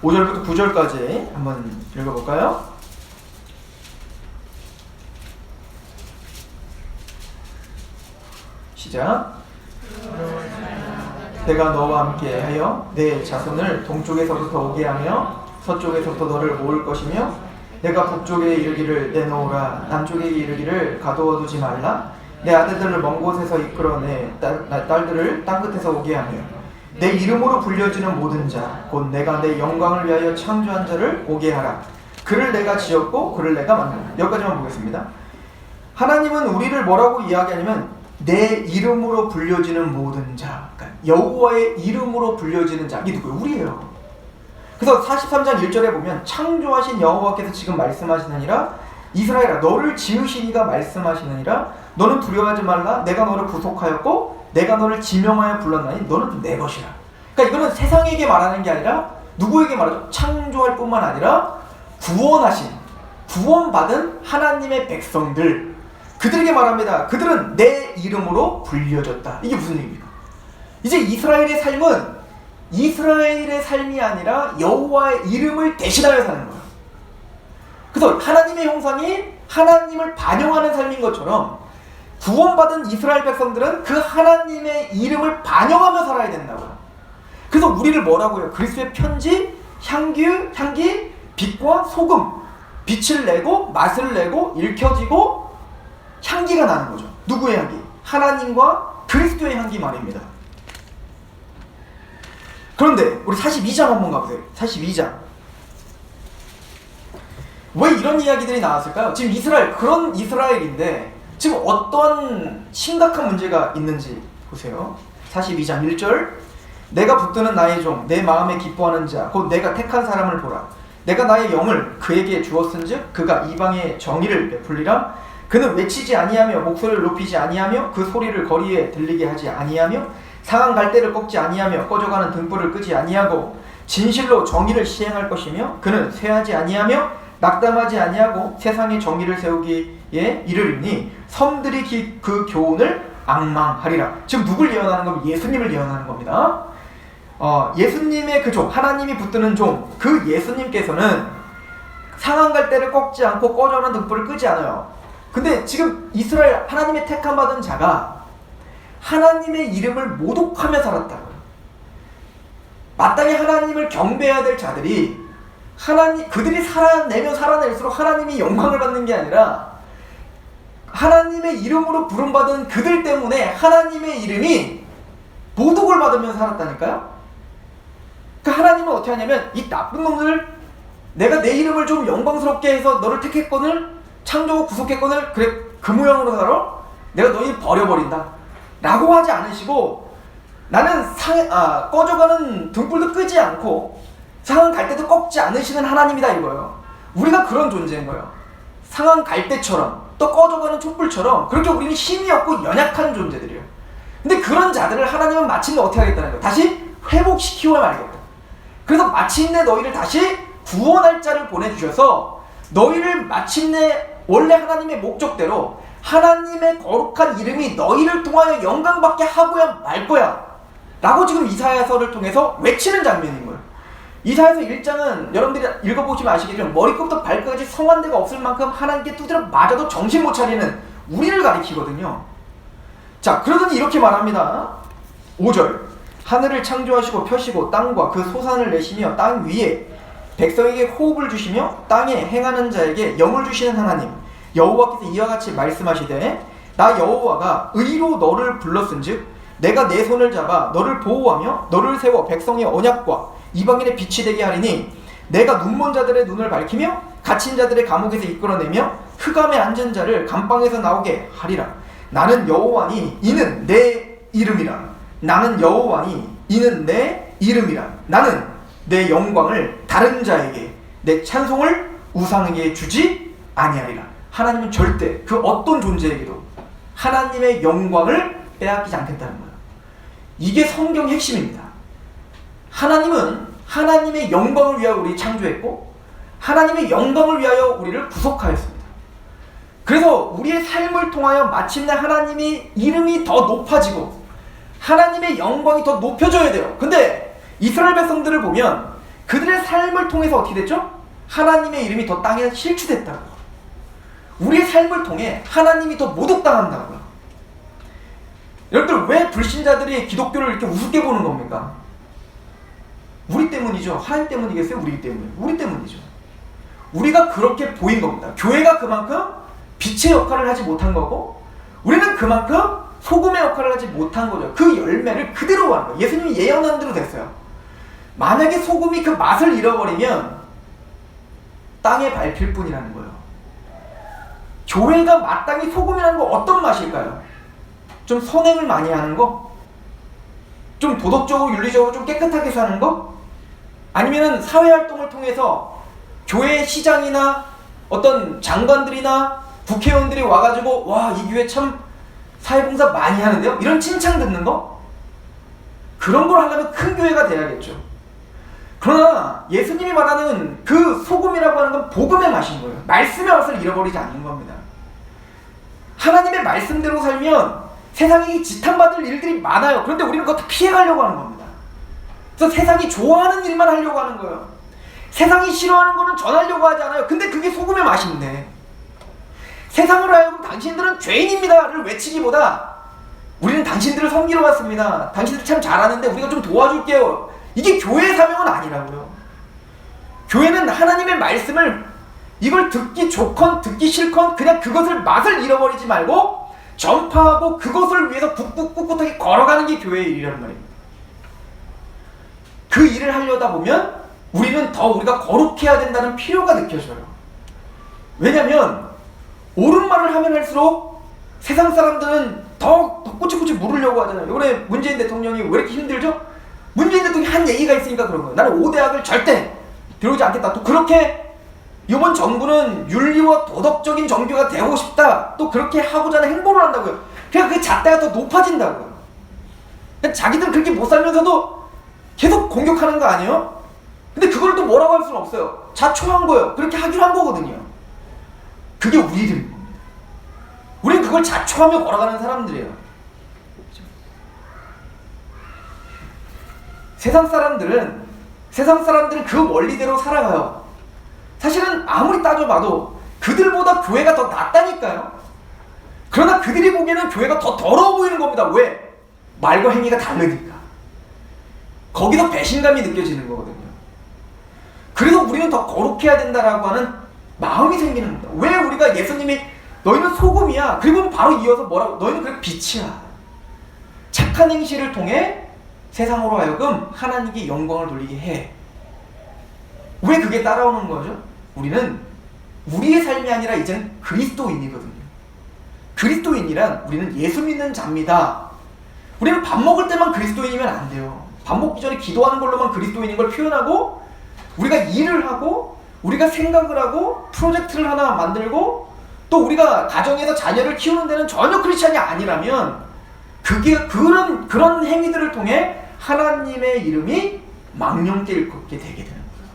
5절부터 9절까지 한번 읽어볼까요? 시작. 내가 너와 함께 하여 내 자손을 동쪽에서부터 오게 하며 서쪽에서부터 너를 모을 것이며 내가 북쪽에 이르기를 내놓으라 남쪽에 이르기를 가두어 두지 말라 내 아들들을 먼 곳에서 이끌어 내 딸들을 땅 끝에서 오게 하며 내 이름으로 불려지는 모든 자 곧 내가 내 영광을 위하여 창조한 자를 오게 하라. 그를 내가 지었고 그를 내가 만든다. 여기까지만 보겠습니다. 하나님은 우리를 뭐라고 이야기하냐면 내 이름으로 불려지는 모든 자, 그러니까 여호와의 이름으로 불려지는 자, 이게 누구예요? 우리예요. 그래서 43장 1절에 보면 창조하신 여호와께서 지금 말씀하시느니라 이스라엘아 너를 지으신 이가 말씀하시느니라 너는 두려워하지 말라 내가 너를 구속하였고 내가 너를 지명하여 불렀나니 너는 내 것이라. 그러니까 이거는 세상에게 말하는 게 아니라 누구에게 말하죠? 창조할 뿐만 아니라 구원받은 하나님의 백성들, 그들에게 말합니다. 그들은 내 이름으로 불려졌다. 이게 무슨 얘기입니까? 이제 이스라엘의 삶은 이스라엘의 삶이 아니라 여호와의 이름을 대신하여 사는 거예요. 그래서 하나님의 형상이 하나님을 반영하는 삶인 것처럼 구원받은 이스라엘 백성들은 그 하나님의 이름을 반영하며 살아야 된다고요. 그래서 우리를 뭐라고 해요? 그리스도의 편지, 향기, 빛과 소금, 빛을 내고 맛을 내고 읽혀지고 향기가 나는 거죠. 누구의 향기? 하나님과 그리스도의 향기 말입니다. 그런데 우리 42장 한번 가보세요. 42장. 왜 이런 이야기들이 나왔을까요? 지금 이스라엘, 그런 이스라엘인데 지금 어떤 심각한 문제가 있는지 보세요. 42장 1절. 내가 붙드는 나의 종, 내 마음에 기뻐하는 자, 곧 내가 택한 사람을 보라. 내가 나의 영을 그에게 주었은즉 그가 이방의 정의를 베풀리라. 그는 외치지 아니하며 목소리를 높이지 아니하며 그 소리를 거리에 들리게 하지 아니하며 상한 갈대를 꺾지 아니하며 꺼져가는 등불을 끄지 아니하고 진실로 정의를 시행할 것이며 그는 쇠하지 아니하며 낙담하지 아니하고 세상의 정의를 세우기에 이르리니 섬들이 그 교훈을 앙망하리라. 지금 누굴 예언하는 겁니까? 예수님을 예언하는 겁니다. 예수님의 그 종, 하나님이 붙드는 종, 그 예수님께서는 상한 갈대를 꺾지 않고 꺼져가는 등불을 끄지 않아요. 근데 지금 이스라엘 하나님의 택함 받은 자가 하나님의 이름을 모독하며 살았다고요. 마땅히 하나님을 경배해야 될 자들이 그들이 살아낼수록 하나님이 영광을 받는 게 아니라 하나님의 이름으로 부름받은 그들 때문에 하나님의 이름이 모독을 받으면서 살았다니까요. 그러니까 하나님은 어떻게 하냐면 이 나쁜 놈들, 내가 내 이름을 좀 영광스럽게 해서 너를 택했거늘, 창조하고 구속했거늘, 그래 그 모양으로 살아? 내가 너희 버려버린다 라고 하지 않으시고, 나는 꺼져가는 등불도 끄지 않고 상한 갈대도 꺾지 않으시는 하나님이다 이거예요. 우리가 그런 존재인 거예요. 상한 갈대처럼 또 꺼져가는 촛불처럼 그렇게 우리는 힘이 없고 연약한 존재들이에요. 근데 그런 자들을 하나님은 마침내 어떻게 하겠다는 거예요? 다시 회복시키고 말겠다. 그래서 마침내 너희를 다시 구원할 자를 보내주셔서 너희를 마침내 원래 하나님의 목적대로 하나님의 거룩한 이름이 너희를 통하여 영광받게 하고야 말 거야 라고 지금 이사야서를 통해서 외치는 장면인 거예요. 이사야서 1장은 여러분들이 읽어보시면 아시겠지만 머리끝부터 발끝까지 성한 데가 없을 만큼 하나님께 두드려 맞아도 정신 못 차리는 우리를 가리키거든요. 자, 그러더니 이렇게 말합니다. 5절. 하늘을 창조하시고 펴시고 땅과 그 소산을 내시며 땅 위에 백성에게 호흡을 주시며 땅에 행하는 자에게 영을 주시는 하나님 여호와께서 이와 같이 말씀하시되 나 여호와가 의로 너를 불렀은즉 내가 내 손을 잡아 너를 보호하며 너를 세워 백성의 언약과 이방인의 빛이 되게 하리니 내가 눈먼 자들의 눈을 밝히며 갇힌 자들의 감옥에서 이끌어내며 흑암에 앉은 자를 감방에서 나오게 하리라. 나는 여호와니 이는 내 이름이라. 나는 여호와니 이는 내 이름이라. 나는 내 영광을 다른 자에게 내 찬송을 우상에게 주지 아니하리라. 하나님은 절대 그 어떤 존재에게도 하나님의 영광을 빼앗기지 않겠다는 거예요. 이게 성경의 핵심입니다. 하나님은 하나님의 영광을 위하여 우리를 창조했고 하나님의 영광을 위하여 우리를 구속하였습니다. 그래서 우리의 삶을 통하여 마침내 하나님의 이름이 더 높아지고 하나님의 영광이 더 높여져야 돼요. 근데 이스라엘 백성들을 보면 그들의 삶을 통해서 어떻게 됐죠? 하나님의 이름이 더 땅에 실추됐다고요. 우리의 삶을 통해 하나님이 더 모독당한다고요. 여러분들 왜 불신자들이 기독교를 이렇게 우습게 보는 겁니까? 우리 때문이죠. 하나님 때문이겠어요? 우리 때문이죠. 우리가 그렇게 보인 겁니다. 교회가 그만큼 빛의 역할을 하지 못한 거고 우리는 그만큼 소금의 역할을 하지 못한 거죠. 그 열매를 그대로 하는 거예요. 예수님이 예언한 대로 됐어요. 만약에 소금이 그 맛을 잃어버리면 땅에 밟힐 뿐이라는 거예요. 교회가 마땅히 소금이라는 거 어떤 맛일까요? 좀 선행을 많이 하는 거? 좀 도덕적으로 윤리적으로 좀 깨끗하게 사는 거? 아니면은 사회활동을 통해서 교회 시장이나 어떤 장관들이나 국회의원들이 와가지고 와, 이 교회 참 사회봉사 많이 하는데요? 이런 칭찬 듣는 거? 그런 걸 하려면 큰 교회가 돼야겠죠. 그러나 예수님이 말하는 그 소금이라고 하는 건 복음의 맛인 거예요. 말씀의 맛을 잃어버리지 않는 겁니다. 하나님의 말씀대로 살면 세상이 지탄받을 일들이 많아요. 그런데 우리는 그거 다 피해가려고 하는 겁니다. 그래서 세상이 좋아하는 일만 하려고 하는 거예요. 세상이 싫어하는 거는 전하려고 하지 않아요. 근데 그게 소금의 맛인데, 세상으로 하여금 당신들은 죄인입니다를 외치기보다 우리는 당신들을 섬기러 왔습니다. 당신들 참 잘하는데 우리가 좀 도와줄게요. 이게 교회의 사명은 아니라고요. 교회는 하나님의 말씀을 이걸 듣기 좋건 듣기 싫건 그냥 그것을 맛을 잃어버리지 말고 전파하고 그것을 위해서 꿋꿋하게 걸어가는 게 교회의 일이란 말입니다. 그 일을 하려다 보면 우리는 더 우리가 거룩해야 된다는 필요가 느껴져요. 왜냐하면 옳은 말을 하면 할수록 세상 사람들은 더 꼬치꼬치 물으려고 하잖아요. 이번에 문재인 대통령이 왜 이렇게 힘들죠? 문재인 대통령이 한 얘기가 있으니까 그런 거예요. 나는 5대학을 절대 들어오지 않겠다. 또 그렇게 이번 정부는 윤리와 도덕적인 정교가 되고 싶다. 또 그렇게 하고자 하는 행보를 한다고요. 그러니까 그 잣대가 더 높아진다고요. 자기들은 그렇게 못 살면서도 계속 공격하는 거 아니에요? 근데 그걸 또 뭐라고 할 수는 없어요. 자초한 거예요. 그렇게 하기로 한 거거든요. 그게 우리들인 겁니다. 우리는 그걸 자초하며 걸어가는 사람들이에요. 세상 사람들은 그 원리대로 살아가요. 사실은 아무리 따져봐도 그들보다 교회가 더 낫다니까요. 그러나 그들이 보기에는 교회가 더 더러워 보이는 겁니다. 왜? 말과 행위가 다르니까. 거기서 배신감이 느껴지는 거거든요. 그래서 우리는 더 거룩해야 된다라고 하는 마음이 생기는 겁니다. 왜 우리가 예수님이 너희는 소금이야. 그리고 바로 이어서 뭐라고? 너희는 그래 빛이야. 착한 행실을 통해 세상으로 하여금 하나님께 영광을 돌리게 해. 왜 그게 따라오는 거죠? 우리는 우리의 삶이 아니라 이제는 그리스도인이거든요. 그리스도인이란 우리는 예수 믿는 자입니다. 우리는 밥 먹을 때만 그리스도인이면 안 돼요. 밥 먹기 전에 기도하는 걸로만 그리스도인인 걸 표현하고 우리가 일을 하고 우리가 생각을 하고 프로젝트를 하나 만들고 또 우리가 가정에서 자녀를 키우는 데는 전혀 크리스찬이 아니라면 그게 그런 행위들을 통해 하나님의 이름이 망령되게 일컫게 되게 되는 거예요.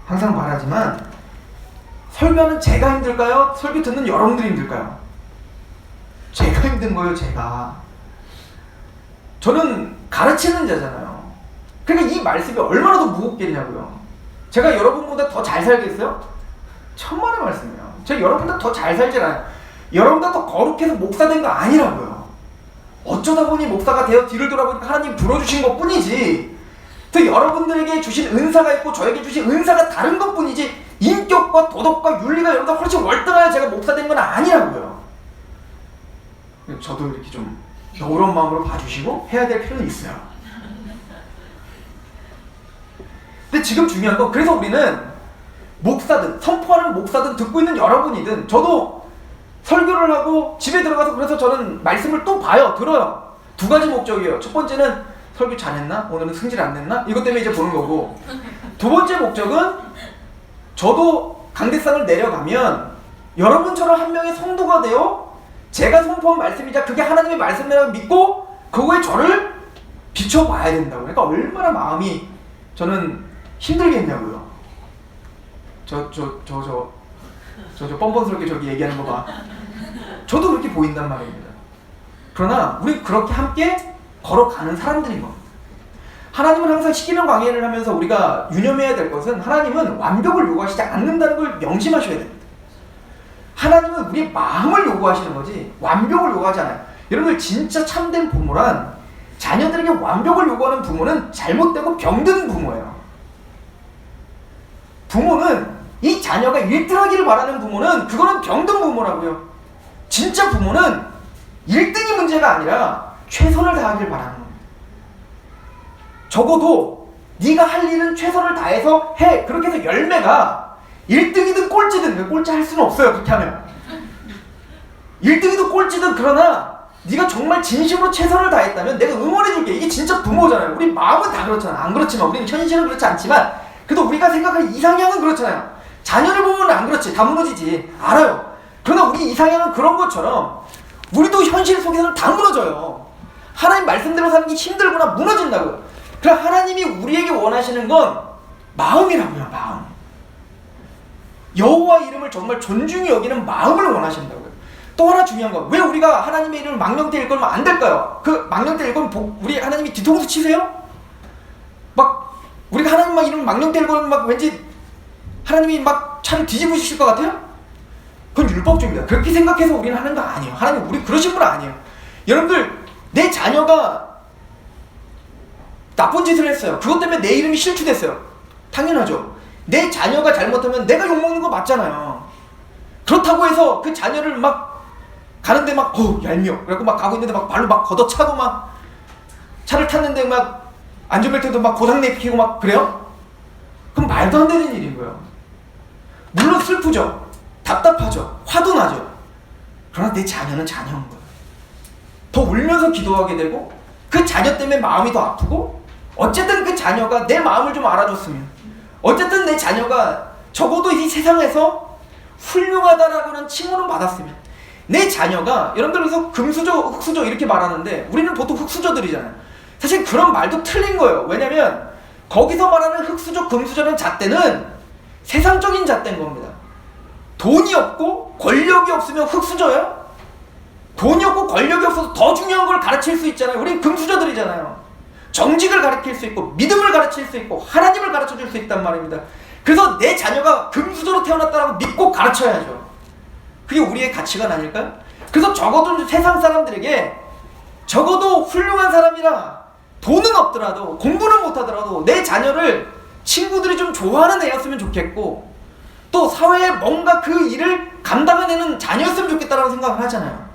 항상 말하지만 설교하는 제가 힘들까요? 설교 듣는 여러분들이 힘들까요? 제가 힘든 거예요. 제가. 저는 가르치는 자잖아요. 그러니까 이 말씀이 얼마나 더 무겁겠냐고요. 제가 여러분보다 더 잘 살겠어요? 천만의 말씀이에요. 제가 여러분보다 더 잘 살지 않아요. 여러분보다 더 거룩해서 목사 된 거 아니라고요. 어쩌다 보니 목사가 되어 뒤를 돌아보니까 하나님 불러주신 것 뿐이지, 또 여러분들에게 주신 은사가 있고 저에게 주신 은사가 다른 것 뿐이지 인격과 도덕과 윤리가 여러분보다 훨씬 월등하여 제가 목사 된 건 아니라고요. 저도 이렇게 좀 너그러운 마음으로 봐주시고 해야 될 필요는 있어요. 근데 지금 중요한 건, 그래서 우리는 목사든 선포하는 목사든 듣고 있는 여러분이든, 저도 설교를 하고 집에 들어가서 그래서 저는 말씀을 또 봐요. 들어요. 두 가지 목적이에요. 첫 번째는 설교 잘했나? 오늘은 승질 안 냈나? 이것 때문에 이제 보는 거고, 두 번째 목적은 저도 강대상을 내려가면 여러분처럼 한 명의 성도가 되어 제가 선포한 말씀이자 그게 하나님의 말씀이라고 믿고 그거에 저를 비춰봐야 된다고. 그러니까 얼마나 마음이 저는 힘들겠냐고요. 저 뻔뻔스럽게 저기 얘기하는 거 봐. 저도 그렇게 보인단 말입니다. 그러나 우리 그렇게 함께 걸어가는 사람들인 겁니다. 하나님은 항상 십계명 강해를 하면서 우리가 유념해야 될 것은, 하나님은 완벽을 요구하시지 않는다는 걸 명심하셔야 됩니다. 하나님은 우리의 마음을 요구하시는 거지 완벽을 요구하지 않아요. 여러분들, 진짜 참된 부모란 자녀들에게 완벽을 요구하는 부모는 잘못되고 병든 부모예요. 부모는 이 자녀가 1등하기를 바라는 부모는 그거는 병든 부모라고요. 진짜 부모는 1등이 문제가 아니라 최선을 다하기를 바라는 겁니다. 적어도 네가 할 일은 최선을 다해서 해. 그렇게 해서 열매가 1등이든 꼴찌든, 꼴찌 할 수는 없어요. 그렇게 하면 1등이든 꼴찌든, 그러나 네가 정말 진심으로 최선을 다했다면 내가 응원해줄게. 이게 진짜 부모잖아요. 우리 마음은 다 그렇잖아. 안 그렇지만, 우리는 현실은 그렇지 않지만 그래도 우리가 생각할 이상향은 그렇잖아요. 자녀를 보면 안 그렇지. 다 무너지지. 알아요. 그러나 우리 이상형은 그런 것처럼 우리도 현실 속에서는 다 무너져요. 하나님 말씀대로 사는 게 힘들거나 무너진다고요. 그럼 하나님이 우리에게 원하시는 건 마음이라고요. 마음. 여호와 이름을 정말 존중히 여기는 마음을 원하신다고요. 또 하나 중요한 거, 왜 우리가 하나님의 이름을 망령되 일컬면 안 될까요? 그 망령되 일컬면 우리 하나님이 뒤통수 치세요? 막 우리가 하나님 이름을 망령되 일컬면 막 왠지 하나님이 막 차를 뒤집으실 것 같아요? 그건 율법적입니다. 그렇게 생각해서 우리는 하는 거 아니에요. 하나님 우리 그러신 분 아니에요. 여러분들, 내 자녀가 나쁜 짓을 했어요. 그것 때문에 내 이름이 실추됐어요. 당연하죠. 내 자녀가 잘못하면 내가 욕먹는 거 맞잖아요. 그렇다고 해서 그 자녀를 막 가는데 막 얄미워 그래갖고 막 가고 있는데 막 발로 막 걷어차고 막 차를 탔는데 막 안전벨트도 막 고장내키고 막 그래요? 그럼 말도 안 되는 일인 거예요. 물론 슬프죠. 답답하죠. 화도 나죠. 그러나 내 자녀는 자녀인 거예요. 더 울면서 기도하게 되고 그 자녀 때문에 마음이 더 아프고, 어쨌든 그 자녀가 내 마음을 좀 알아줬으면, 어쨌든 내 자녀가 적어도 이 세상에서 훌륭하다라고는 칭호는 받았으면, 내 자녀가, 여러분들 그래서 금수저, 흑수저 이렇게 말하는데 우리는 보통 흑수저들이잖아요. 사실 그런 말도 틀린 거예요. 왜냐면 거기서 말하는 흑수저, 금수저는 잣대는 세상적인 잣대인 겁니다. 돈이 없고 권력이 없으면 흑수저예요? 돈이 없고 권력이 없어서 더 중요한 걸 가르칠 수 있잖아요. 우린 금수저들이잖아요. 정직을 가르칠 수 있고 믿음을 가르칠 수 있고 하나님을 가르쳐줄 수 있단 말입니다. 그래서 내 자녀가 금수저로 태어났다고 믿고 가르쳐야죠. 그게 우리의 가치관 아닐까요? 그래서 적어도 세상 사람들에게, 적어도 훌륭한 사람이라 돈은 없더라도 공부는 못하더라도 내 자녀를 친구들이 좀 좋아하는 애였으면 좋겠고, 또 사회에 뭔가 그 일을 감당해내는 자녀였으면 좋겠다라고 생각을 하잖아요.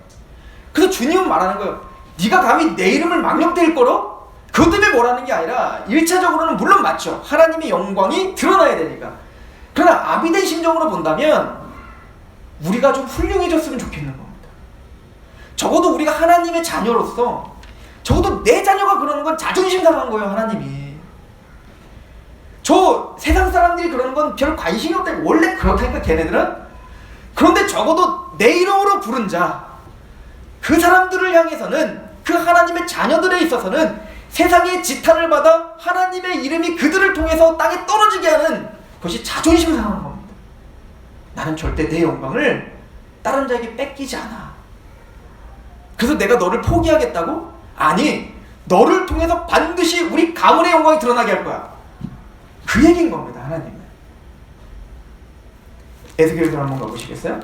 그래서 주님은 말하는 거예요. 네가 감히 내 이름을 망령되 일컬어? 그것 때문에 뭐라는 게 아니라 1차적으로는 물론 맞죠. 하나님의 영광이 드러나야 되니까. 그러나 아비된 심정으로 본다면 우리가 좀 훌륭해졌으면 좋겠는 겁니다. 적어도 우리가 하나님의 자녀로서, 적어도 내 자녀가 그러는 건 자존심 상한 거예요. 하나님이. 저 세상 사람들이 그러는 건 별 관심이 없다. 원래 그렇다니까 걔네들은. 그런데 적어도 내 이름으로 부른 자, 그 사람들을 향해서는, 그 하나님의 자녀들에 있어서는 세상의 지탄을 받아 하나님의 이름이 그들을 통해서 땅에 떨어지게 하는 것이 자존심 상하는 겁니다. 나는 절대 내 영광을 다른 자에게 뺏기지 않아. 그래서 내가 너를 포기하겠다고? 아니, 너를 통해서 반드시 우리 가문의 영광이 드러나게 할 거야. 그 얘기인 겁니다. 하나님은. 에스겔서 한번 가보시겠어요?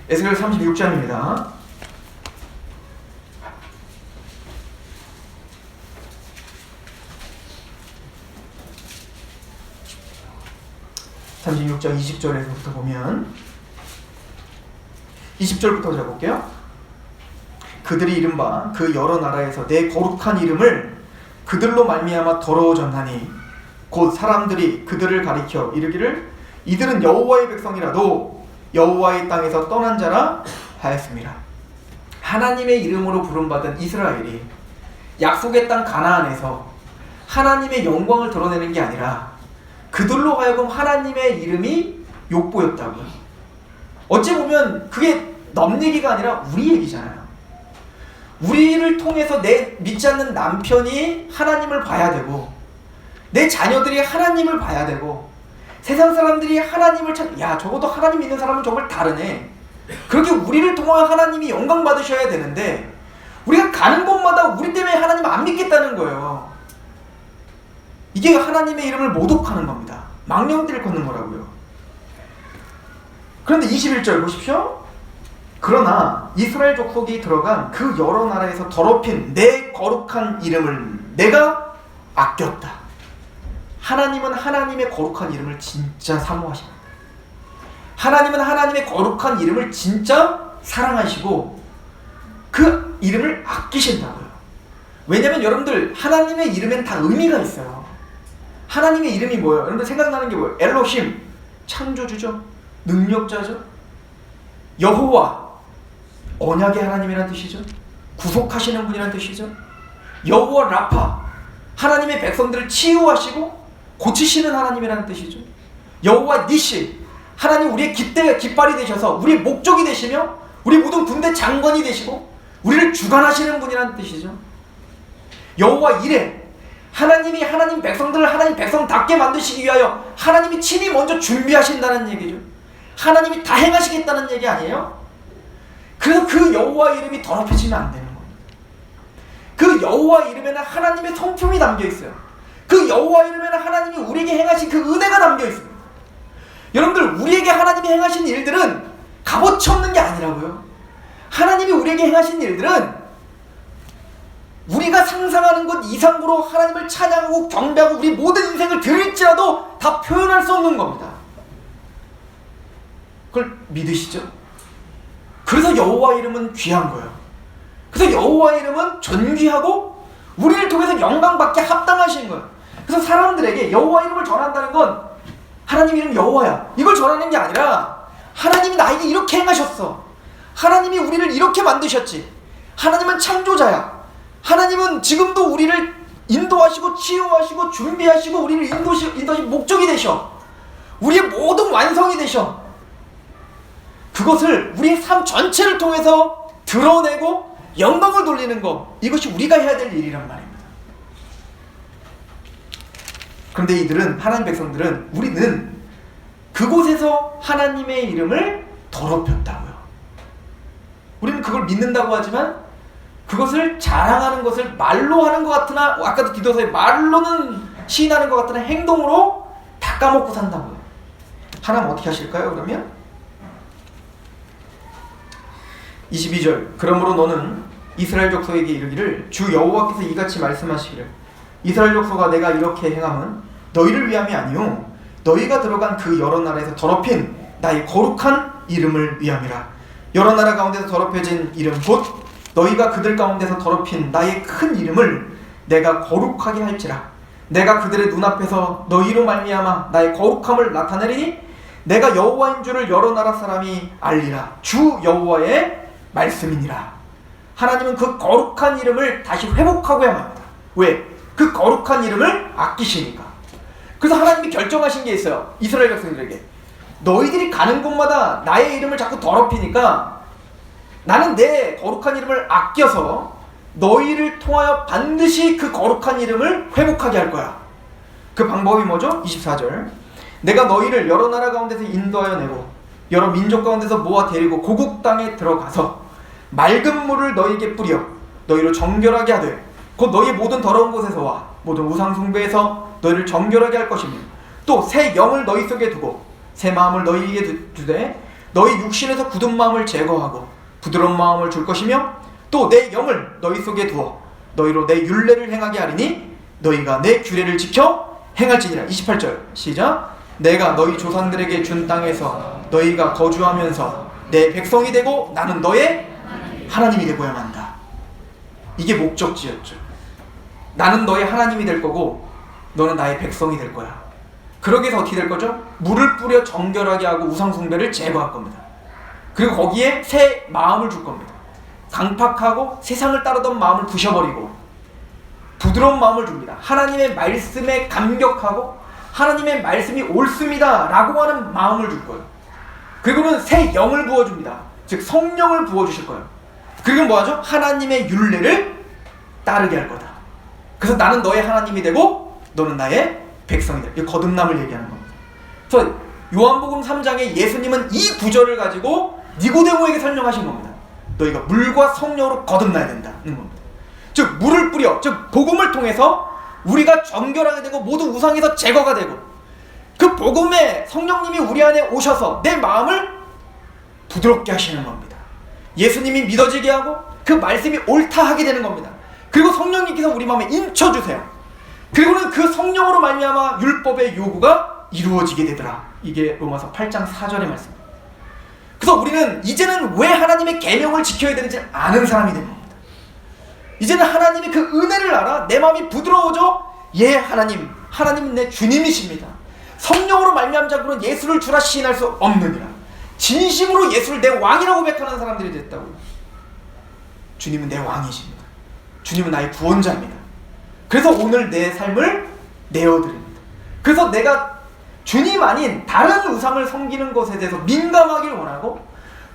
에스겔 36장입니다. (36장) 20절에서부터 보면, 20절부터 적어볼게요. 그들이 이른바 그 여러 나라에서 내 거룩한 이름을 그들로 말미암아 더러워졌나니, 곧 사람들이 그들을 가리켜 이르기를 이들은 여호와의 백성이라도 여호와의 땅에서 떠난 자라 하였습니다. 하나님의 이름으로 부름받은 이스라엘이 약속의 땅 가나안에서 하나님의 영광을 드러내는 게 아니라 그들로 하여금 하나님의 이름이 욕보였다고요. 어찌 보면 그게 남 얘기가 아니라 우리 얘기잖아요. 우리를 통해서 내 믿지 않는 남편이 하나님을 봐야 되고, 내 자녀들이 하나님을 봐야 되고, 세상 사람들이 하나님을 야, 적어도 하나님 믿는 사람은 정말 다르네. 그렇게 우리를 통하여 하나님이 영광 받으셔야 되는데, 우리가 가는 곳마다 우리 때문에 하나님 안 믿겠다는 거예요. 이게 하나님의 이름을 모독하는 겁니다. 망령띠를 걷는 거라고요. 그런데 21절 보십시오. 그러나 이스라엘 족속이 들어간 그 여러 나라에서 더럽힌 내 거룩한 이름을 내가 아꼈다. 하나님은 하나님의 거룩한 이름을 진짜 사모하십니다. 하나님은 하나님의 거룩한 이름을 진짜 사랑하시고 그 이름을 아끼신다고요. 왜냐면 여러분들, 하나님의 이름엔 다 의미가 있어요. 하나님의 이름이 뭐예요? 여러분들 생각나는 게 뭐예요? 엘로힘, 창조주죠. 능력자죠. 여호와, 언약의 하나님이라는 뜻이죠. 구속하시는 분이라는 뜻이죠. 여호와 라파, 하나님의 백성들을 치유하시고 고치시는 하나님이라는 뜻이죠. 여호와 니시, 하나님 우리의 깃발이 되셔서 우리의 목적이 되시며 우리 모든 군대 장관이 되시고 우리를 주관하시는 분이라는 뜻이죠. 여호와 이레, 하나님이 하나님 백성들을 하나님 백성답게 만드시기 위하여 하나님이 친히 먼저 준비하신다는 얘기죠. 하나님이 다 행하시겠다는 얘기 아니에요? 그래서 그 여호와 이름이 더럽혀지면 안 되는 겁니다. 그 여호와 이름에는 하나님의 성품이 담겨 있어요. 그 여호와 이름에는 하나님이 우리에게 행하신 그 은혜가 담겨 있습니다. 여러분들, 우리에게 하나님이 행하신 일들은 값어치 없는 게 아니라고요. 하나님이 우리에게 행하신 일들은 우리가 상상하는 것 이상으로 하나님을 찬양하고 경배하고 우리 모든 인생을 드릴지라도 다 표현할 수 없는 겁니다. 그걸 믿으시죠? 그래서 여호와 이름은 귀한 거예요. 그래서 여호와 이름은 존귀하고 우리를 통해서 영광받게 합당하신 거예요. 그래서 사람들에게 여호와 이름을 전한다는 건 하나님 이름 여호와야, 이걸 전하는 게 아니라 하나님이 나에게 이렇게 행하셨어, 하나님이 우리를 이렇게 만드셨지, 하나님은 창조자야, 하나님은 지금도 우리를 인도하시고 치유하시고 준비하시고 우리를 인도하신 목적이 되셔, 우리의 모든 완성이 되셔. 그것을 우리의 삶 전체를 통해서 드러내고 영광을 돌리는 것, 이것이 우리가 해야 될 일이란 말입니다. 그런데 이들은, 하나님 백성들은, 우리는 그곳에서 하나님의 이름을 더럽혔다고요. 우리는 그걸 믿는다고 하지만 그것을 자랑하는 것을 말로 하는 것 같으나, 아까도 디도서에 말로는 시인하는 것 같으나 행동으로 다 까먹고 산다고요. 하나님 어떻게 하실까요? 그러면 22절, 그러므로 너는 이스라엘 족속에게 이르기를 주 여호와께서 이같이 말씀하시기를 이스라엘 족속아, 내가 이렇게 행함은 너희를 위함이 아니요 너희가 들어간 그 여러 나라에서 더럽힌 나의 거룩한 이름을 위함이라. 여러 나라 가운데서 더럽혀진 이름 곧 너희가 그들 가운데서 더럽힌 나의 큰 이름을 내가 거룩하게 할지라. 내가 그들의 눈앞에서 너희로 말미암아 나의 거룩함을 나타내리니 내가 여호와인 줄을 여러 나라 사람이 알리라. 주 여호와의 말씀이니라. 하나님은 그 거룩한 이름을 다시 회복하고야 합니다. 왜? 그 거룩한 이름을 아끼시니까. 그래서 하나님이 결정하신 게 있어요. 이스라엘 백성들에게 너희들이 가는 곳마다 나의 이름을 자꾸 더럽히니까 나는 내 거룩한 이름을 아껴서 너희를 통하여 반드시 그 거룩한 이름을 회복하게 할 거야. 그 방법이 뭐죠? 24절, 내가 너희를 여러 나라 가운데서 인도하여 내고 여러 민족 가운데서 모아 데리고 고국 땅에 들어가서 맑은 물을 너희에게 뿌려 너희를 정결하게 하되 곧 너희 모든 더러운 곳에서와 모든 우상 숭배에서 너희를 정결하게 할 것이며 또 새 영을 너희 속에 두고 새 마음을 너희에게 주되 너희 육신에서 굳은 마음을 제거하고 부드러운 마음을 줄 것이며 또 내 영을 너희 속에 두어 너희로 내 율례를 행하게 하리니 너희가 내 규례를 지켜 행할지니라. 28절 시작. 내가 너희 조상들에게 준 땅에서 너희가 거주하면서 내 백성이 되고 나는 너의 하나님이 되고야 한다. 이게 목적지였죠. 나는 너의 하나님이 될 거고 너는 나의 백성이 될 거야. 그러기 위해서 어떻게 될 거죠? 물을 뿌려 정결하게 하고 우상 숭배를 제거할 겁니다. 그리고 거기에 새 마음을 줄 겁니다. 강팍하고 세상을 따르던 마음을 부셔버리고 부드러운 마음을 줍니다. 하나님의 말씀에 감격하고 하나님의 말씀이 옳습니다 라고 하는 마음을 줄 거예요. 그리고는 새 영을 부어줍니다. 즉 성령을 부어주실 거예요. 그리고 뭐하죠? 하나님의 율례를 따르게 할 거다. 그래서 나는 너의 하나님이 되고 너는 나의 백성이 될. 이 거듭남을 얘기하는 겁니다. 그래서 요한복음 3장에 예수님은 이 구절을 가지고 니고데모에게 설명하신 겁니다. 너희가 물과 성령으로 거듭나야 된다는 겁니다. 즉 물을 뿌려, 즉 복음을 통해서 우리가 정결하게 되고 모든 우상에서 제거가 되고 그 복음에 성령님이 우리 안에 오셔서 내 마음을 부드럽게 하시는 겁니다. 예수님이 믿어지게 하고 그 말씀이 옳다 하게 되는 겁니다. 그리고 성령님께서 우리 마음에 인쳐주세요. 그리고는 그 성령으로 말미암아 율법의 요구가 이루어지게 되더라. 이게 로마서 8장 4절의 말씀입니다. 그래서 우리는 이제는 왜 하나님의 계명을 지켜야 되는지 아는 사람이 된 겁니다. 이제는 하나님의 그 은혜를 알아 내 마음이 부드러워져. 예, 하나님은 내 주님이십니다. 성령으로 말미암은 자로는 예수를 주라 시인할 수 없느니라. 진심으로 예수를 내 왕이라고 고백하는 사람들이 됐다고요. 주님은 내 왕이십니다. 주님은 나의 구원자입니다. 그래서 오늘 내 삶을 내어드립니다. 그래서 내가 주님 아닌 다른 우상을 섬기는 것에 대해서 민감하길 원하고,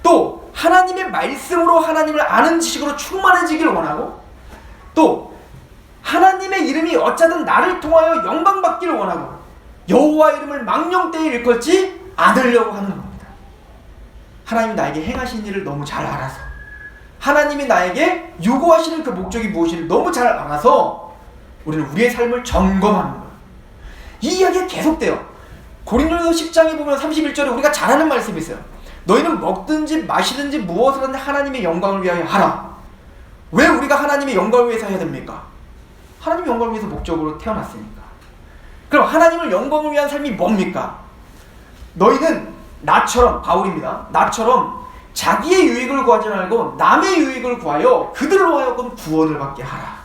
또 하나님의 말씀으로 하나님을 아는 지식으로 충만해지길 원하고, 또 하나님의 이름이 어쩌든 나를 통하여 영광받기를 원하고, 여호와 이름을 망령되이 일컫지 않으려고 하는 겁니다. 하나님이 나에게 행하신 일을 너무 잘 알아서, 하나님이 나에게 요구하시는 그 목적이 무엇인지 너무 잘 알아서 우리는 우리의 삶을 점검하는 거예요. 이 이야기가 계속돼요. 고린도서 10장에 보면 31절에 우리가 잘 아는 말씀이 있어요. 너희는 먹든지 마시든지 무엇을 하든지 하나님의 영광을 위하여 하라. 왜 우리가 하나님의 영광을 위해서 해야 됩니까? 하나님의 영광을 위해서 목적으로 태어났으니까. 그럼 하나님을 영광을 위한 삶이 뭡니까? 너희는 나처럼, 바울입니다, 나처럼 자기의 유익을 구하지 말고 남의 유익을 구하여 그들로 하여금 구원을 받게 하라.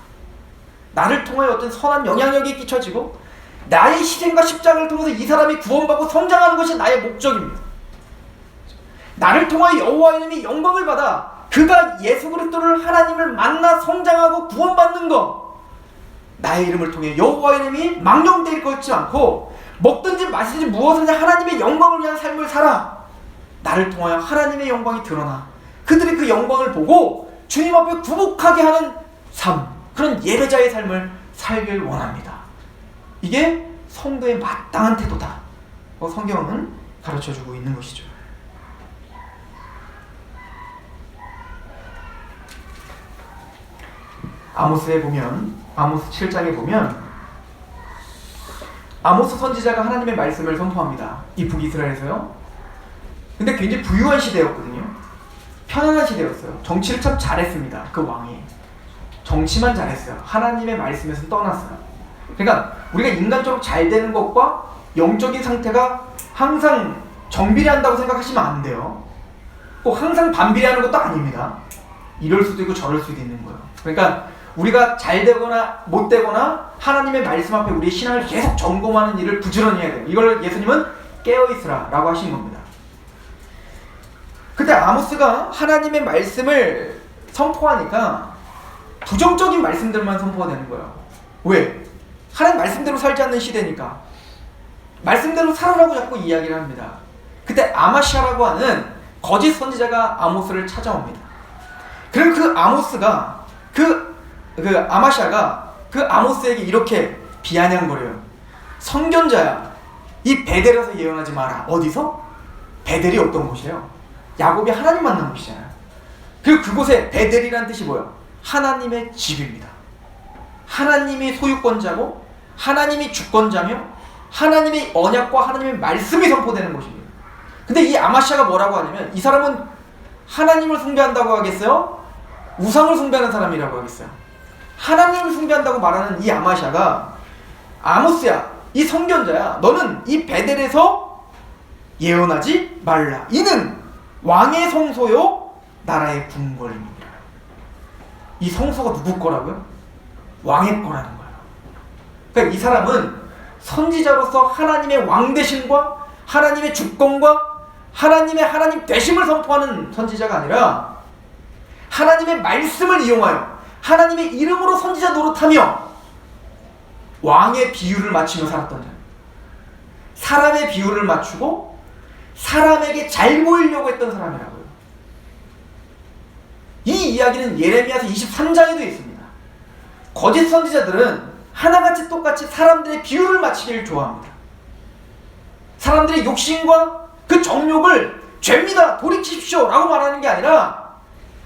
나를 통하여 어떤 선한 영향력이 끼쳐지고 나의 희생과 십자가를 통해서 이 사람이 구원받고 성장하는 것이 나의 목적입니다. 나를 통하여 여호와 이름이 영광을 받아 그가 예수 그리스도를, 하나님을 만나 성장하고 구원받는 것, 나의 이름을 통해 여호와 이름이 망령되이 걷지 않고 먹든지 마시든지 무엇이든지 하나님의 영광을 위한 삶을 살아. 나를 통하여 하나님의 영광이 드러나 그들이 그 영광을 보고 주님 앞에 굴복하게 하는 삶, 그런 예배자의 삶을 살길 원합니다. 이게 성도의 마땅한 태도다. 성경은 가르쳐주고 있는 것이죠. 아모스에 보면, 아모스 7장에 보면 아모스 선지자가 하나님의 말씀을 선포합니다. 이 북이스라엘에서요. 근데 굉장히 부유한 시대였거든요. 편안한 시대였어요. 정치를 참 잘했습니다. 그 왕이 정치만 잘했어요. 하나님의 말씀에서 떠났어요. 그러니까 우리가 인간적으로 잘 되는 것과 영적인 상태가 항상 정비례한다고 생각하시면 안 돼요. 꼭 항상 반비례하는 것도 아닙니다. 이럴 수도 있고 저럴 수도 있는 거예요. 그러니까 우리가 잘 되거나 못 되거나 하나님의 말씀 앞에 우리의 신앙을 계속 점검하는 일을 부지런히 해야 돼요. 이걸 예수님은 깨어있으라 라고 하신 겁니다. 그때 아모스가 하나님의 말씀을 선포하니까 부정적인 말씀들만 선포가 되는 거예요. 왜? 하나님 말씀대로 살지 않는 시대니까. 말씀대로 살아라고 자꾸 이야기를 합니다. 그때 아마시아라고 하는 거짓 선지자가 아모스를 찾아옵니다. 그럼 그 아모스가 아마시아가 그 아모스에게 이렇게 비아냥거려요. 선견자야, 이 베델에서 예언하지 마라. 어디서? 베델이 어떤 곳이에요? 야곱이 하나님 만난 곳이잖아요. 그리고 그곳에 베델이라는 뜻이 뭐예요? 하나님의 집입니다. 하나님이 소유권자고 하나님이 주권자며 하나님의 언약과 하나님의 말씀이 선포되는 곳입니다. 근데 이 아마시아가 뭐라고 하냐면, 이 사람은 하나님을 숭배한다고 하겠어요? 우상을 숭배하는 사람이라고 하겠어요? 하나님을 숭배한다고 말하는 이 아마시아가, 아모스야, 이 선견자야, 너는 이 베델에서 예언하지 말라. 이는 왕의 성소요 나라의 궁궐입니다. 이 성소가 누구 거라고요? 왕의 거라는 거예요. 그러니까 이 사람은 선지자로서 하나님의 왕 되심과 하나님의 주권과 하나님의 하나님 되심을 선포하는 선지자가 아니라 하나님의 말씀을 이용하여 하나님의 이름으로 선지자 노릇하며 왕의 비유를 맞추며 살았던 자예요. 사람의 비유를 맞추고 사람에게 잘 보이려고 했던 사람이라고요. 이 이야기는 예레미야서 23장에도 있습니다. 거짓 선지자들은 하나같이 똑같이 사람들의 비유를 맞추기를 좋아합니다. 사람들의 욕심과 그 정욕을 죄입니다, 돌이키십시오 라고 말하는 게 아니라,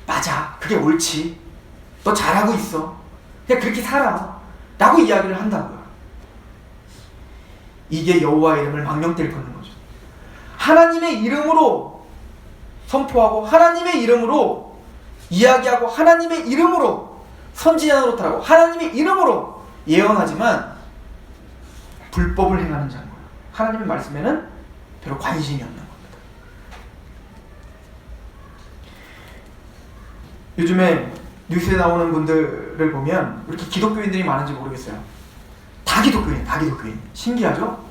맞아, 그게 옳지, 너 잘하고 있어, 그냥 그렇게 살아 라고 이야기를 한다고요. 이게 여호와 이름을 망령되이 걷는 거죠. 하나님의 이름으로 선포하고 하나님의 이름으로 이야기하고 하나님의 이름으로 선지자 노릇하고 하나님의 이름으로 예언하지만 불법을 행하는 자인 거예요. 하나님의 말씀에는 별로 관심이 없는 겁니다. 요즘에 뉴스에 나오는 분들을 보면 왜 이렇게 기독교인들이 많은지 모르겠어요. 다 기독교인. 신기하죠?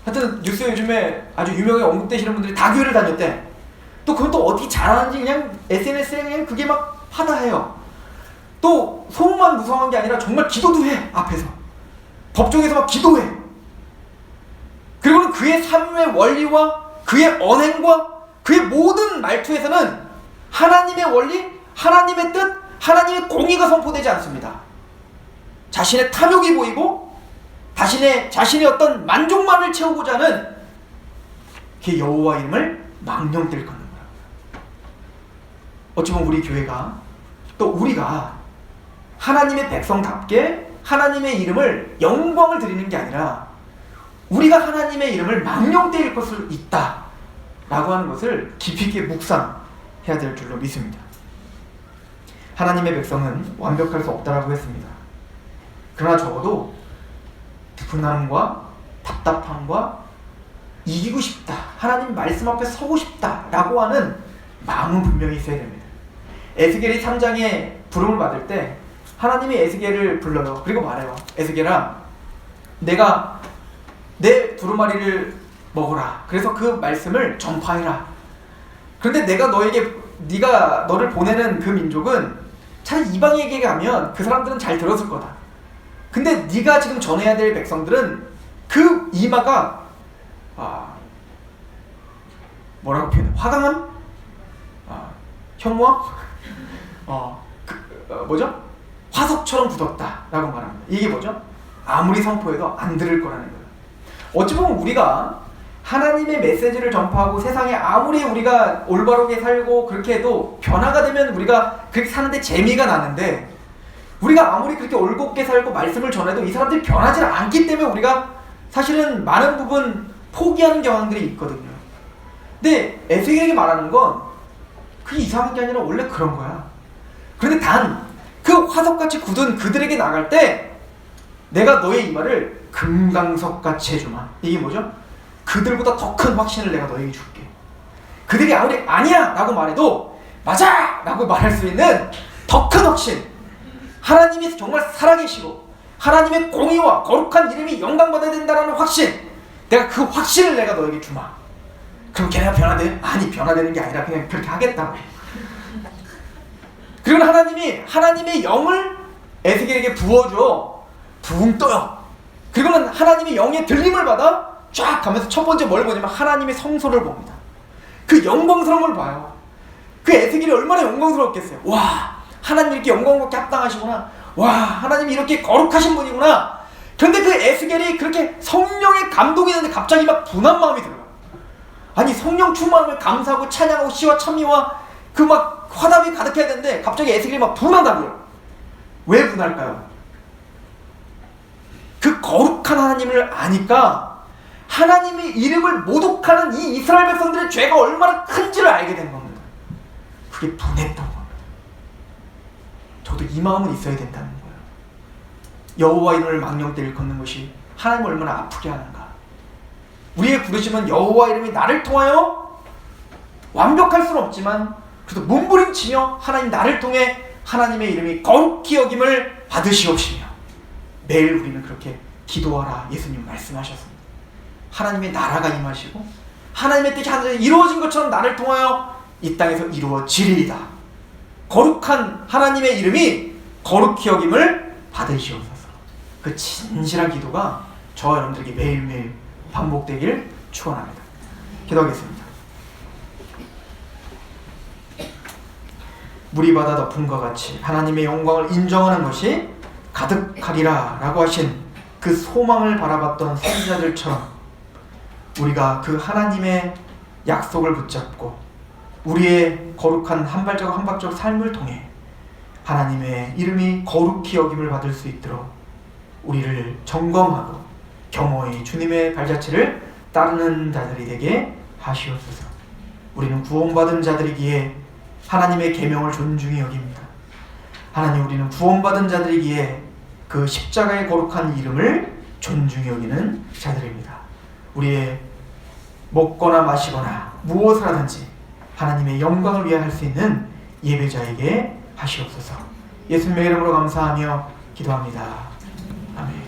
하여튼 뉴스에 요즘에 아주 유명하게 언급되시는 분들이 다 교회를 다녔대. 또 그건 또 어떻게 잘하는지 그냥 SNS에 그냥 그게 막 하다해요. 또 소문만 무성한 게 아니라 정말 기도도 해. 앞에서 법정에서 막 기도해. 그리고는 그의 삶의 원리와 그의 언행과 그의 모든 말투에서는 하나님의 원리, 하나님의 뜻, 하나님의 공의가 선포되지 않습니다. 자신의 탐욕이 보이고 자신의 어떤 만족만을 채우고자 하는 그 여호와 이름을 망령되이 걷는 거예요. 어찌 보면 우리 교회가 또 우리가 하나님의 백성답게 하나님의 이름을 영광을 드리는 게 아니라 우리가 하나님의 이름을 망령되이 것을 있다 라고 하는 것을 깊이 있게 묵상해야 될 줄로 믿습니다. 하나님의 백성은 완벽할 수 없다라고 했습니다. 그러나 적어도 분함과 답답함과 이기고 싶다, 하나님 말씀 앞에 서고 싶다 라고 하는 마음은 분명히 있어야 됩니다. 에스겔이 3장에 부름을 받을 때 하나님이 에스겔을 불러요. 그리고 말해요. 에스겔아, 내가 내 두루마리를 먹어라. 그래서 그 말씀을 전파해라. 그런데 네가 너를 보내는 그 민족은 차라리 이방에게 가면 그 사람들은 잘 들었을 거다. 근데 네가 지금 전해야 될 백성들은 그 이마가 뭐라고 표현해? 화강암? 혐오함? 뭐죠? 화석처럼 굳었다라고 말합니다. 이게 뭐죠? 아무리 선포해도 안 들을 거라는 거예요. 어찌 보면 우리가 하나님의 메시지를 전파하고 세상에 아무리 우리가 올바르게 살고 그렇게 해도 변화가 되면 우리가 그렇게 사는데 재미가 나는데, 우리가 아무리 그렇게 올곧게 살고 말씀을 전해도 이 사람들이 변하지 않기 때문에 우리가 사실은 많은 부분 포기하는 경향들이 있거든요. 근데 에스겔에게 말하는 건 그게 이상한 게 아니라 원래 그런 거야. 그런데 단 그 화석같이 굳은 그들에게 나갈 때 내가 너의 이마를 금강석같이 해주마. 이게 뭐죠? 그들보다 더 큰 확신을 내가 너에게 줄게. 그들이 아무리 아니야 라고 말해도 맞아 라고 말할 수 있는 더 큰 확신, 하나님이 정말 살아계시고 하나님의 공의와 거룩한 이름이 영광받아야 된다는 확신, 내가 그 확신을 내가 너에게 주마. 그럼 걔네가 변화돼? 아니, 변화되는 게 아니라 그냥 그렇게 하겠다고. 그리고 하나님의 영을 에스겔에게 부어줘. 붕 떠요. 그리고는 하나님의 영의 들림을 받아 쫙 가면서 첫 번째 뭘 보냐면 하나님의 성소를 봅니다. 그 영광스러움을 봐요. 그 에스겔이 얼마나 영광스러웠겠어요. 와, 하나님 이렇게 영광받게 합당하시구나. 와, 하나님이 이렇게 거룩하신 분이구나. 그런데 그 에스겔이 그렇게 성령의 감동이 있는데 갑자기 막 분한 마음이 들어요. 아니, 성령 충만하면 감사하고 찬양하고 시와 찬미와 그 막 화답이 가득해야 되는데 갑자기 에스겔이 막 분하다고요. 왜 분할까요? 그 거룩한 하나님을 아니까 하나님의 이름을 모독하는 이 이스라엘 백성들의 죄가 얼마나 큰지를 알게 된 겁니다. 그게 분했던 겁니다. 저도 이 마음은 있어야 된다는 거예요. 여호와 이름을 망령되이 걷는 것이 하나님을 얼마나 아프게 하는가. 우리의 부르심은 여호와 이름이 나를 통하여 완벽할 수는 없지만 그래도 몸부림치며 하나님 나를 통해 하나님의 이름이 거룩히 여김을 받으시옵시며, 매일 우리는 그렇게 기도하라 예수님 말씀하셨습니다. 하나님의 나라가 임하시고 하나님의 뜻이 하늘에 이루어진 것처럼 나를 통하여 이 땅에서 이루어지리이다. 거룩한 하나님의 이름이 거룩히 여김을 받으시옵소서. 그 진실한 기도가 저와 여러분들에게 매일매일 반복되길 축원합니다. 기도하겠습니다. 물이 바다 덮음과 같이 하나님의 영광을 인정하는 것이 가득하리라 라고 하신 그 소망을 바라봤던 선지자들처럼 우리가 그 하나님의 약속을 붙잡고 우리의 거룩한 한 발자국 한 발자국 삶을 통해 하나님의 이름이 거룩히 여김을 받을 수 있도록 우리를 점검하고 겸허히 주님의 발자취를 따르는 자들이 되게 하시옵소서. 우리는 구원받은 자들이기에 하나님의 계명을 존중히 여깁니다. 하나님, 우리는 구원받은 자들이기에 그 십자가의 거룩한 이름을 존중히 여기는 자들입니다. 우리의 먹거나 마시거나 무엇을 하든지 하나님의 영광을 위해 할 수 있는 예배자에게 하시옵소서. 예수님의 이름으로 감사하며 기도합니다. 아멘.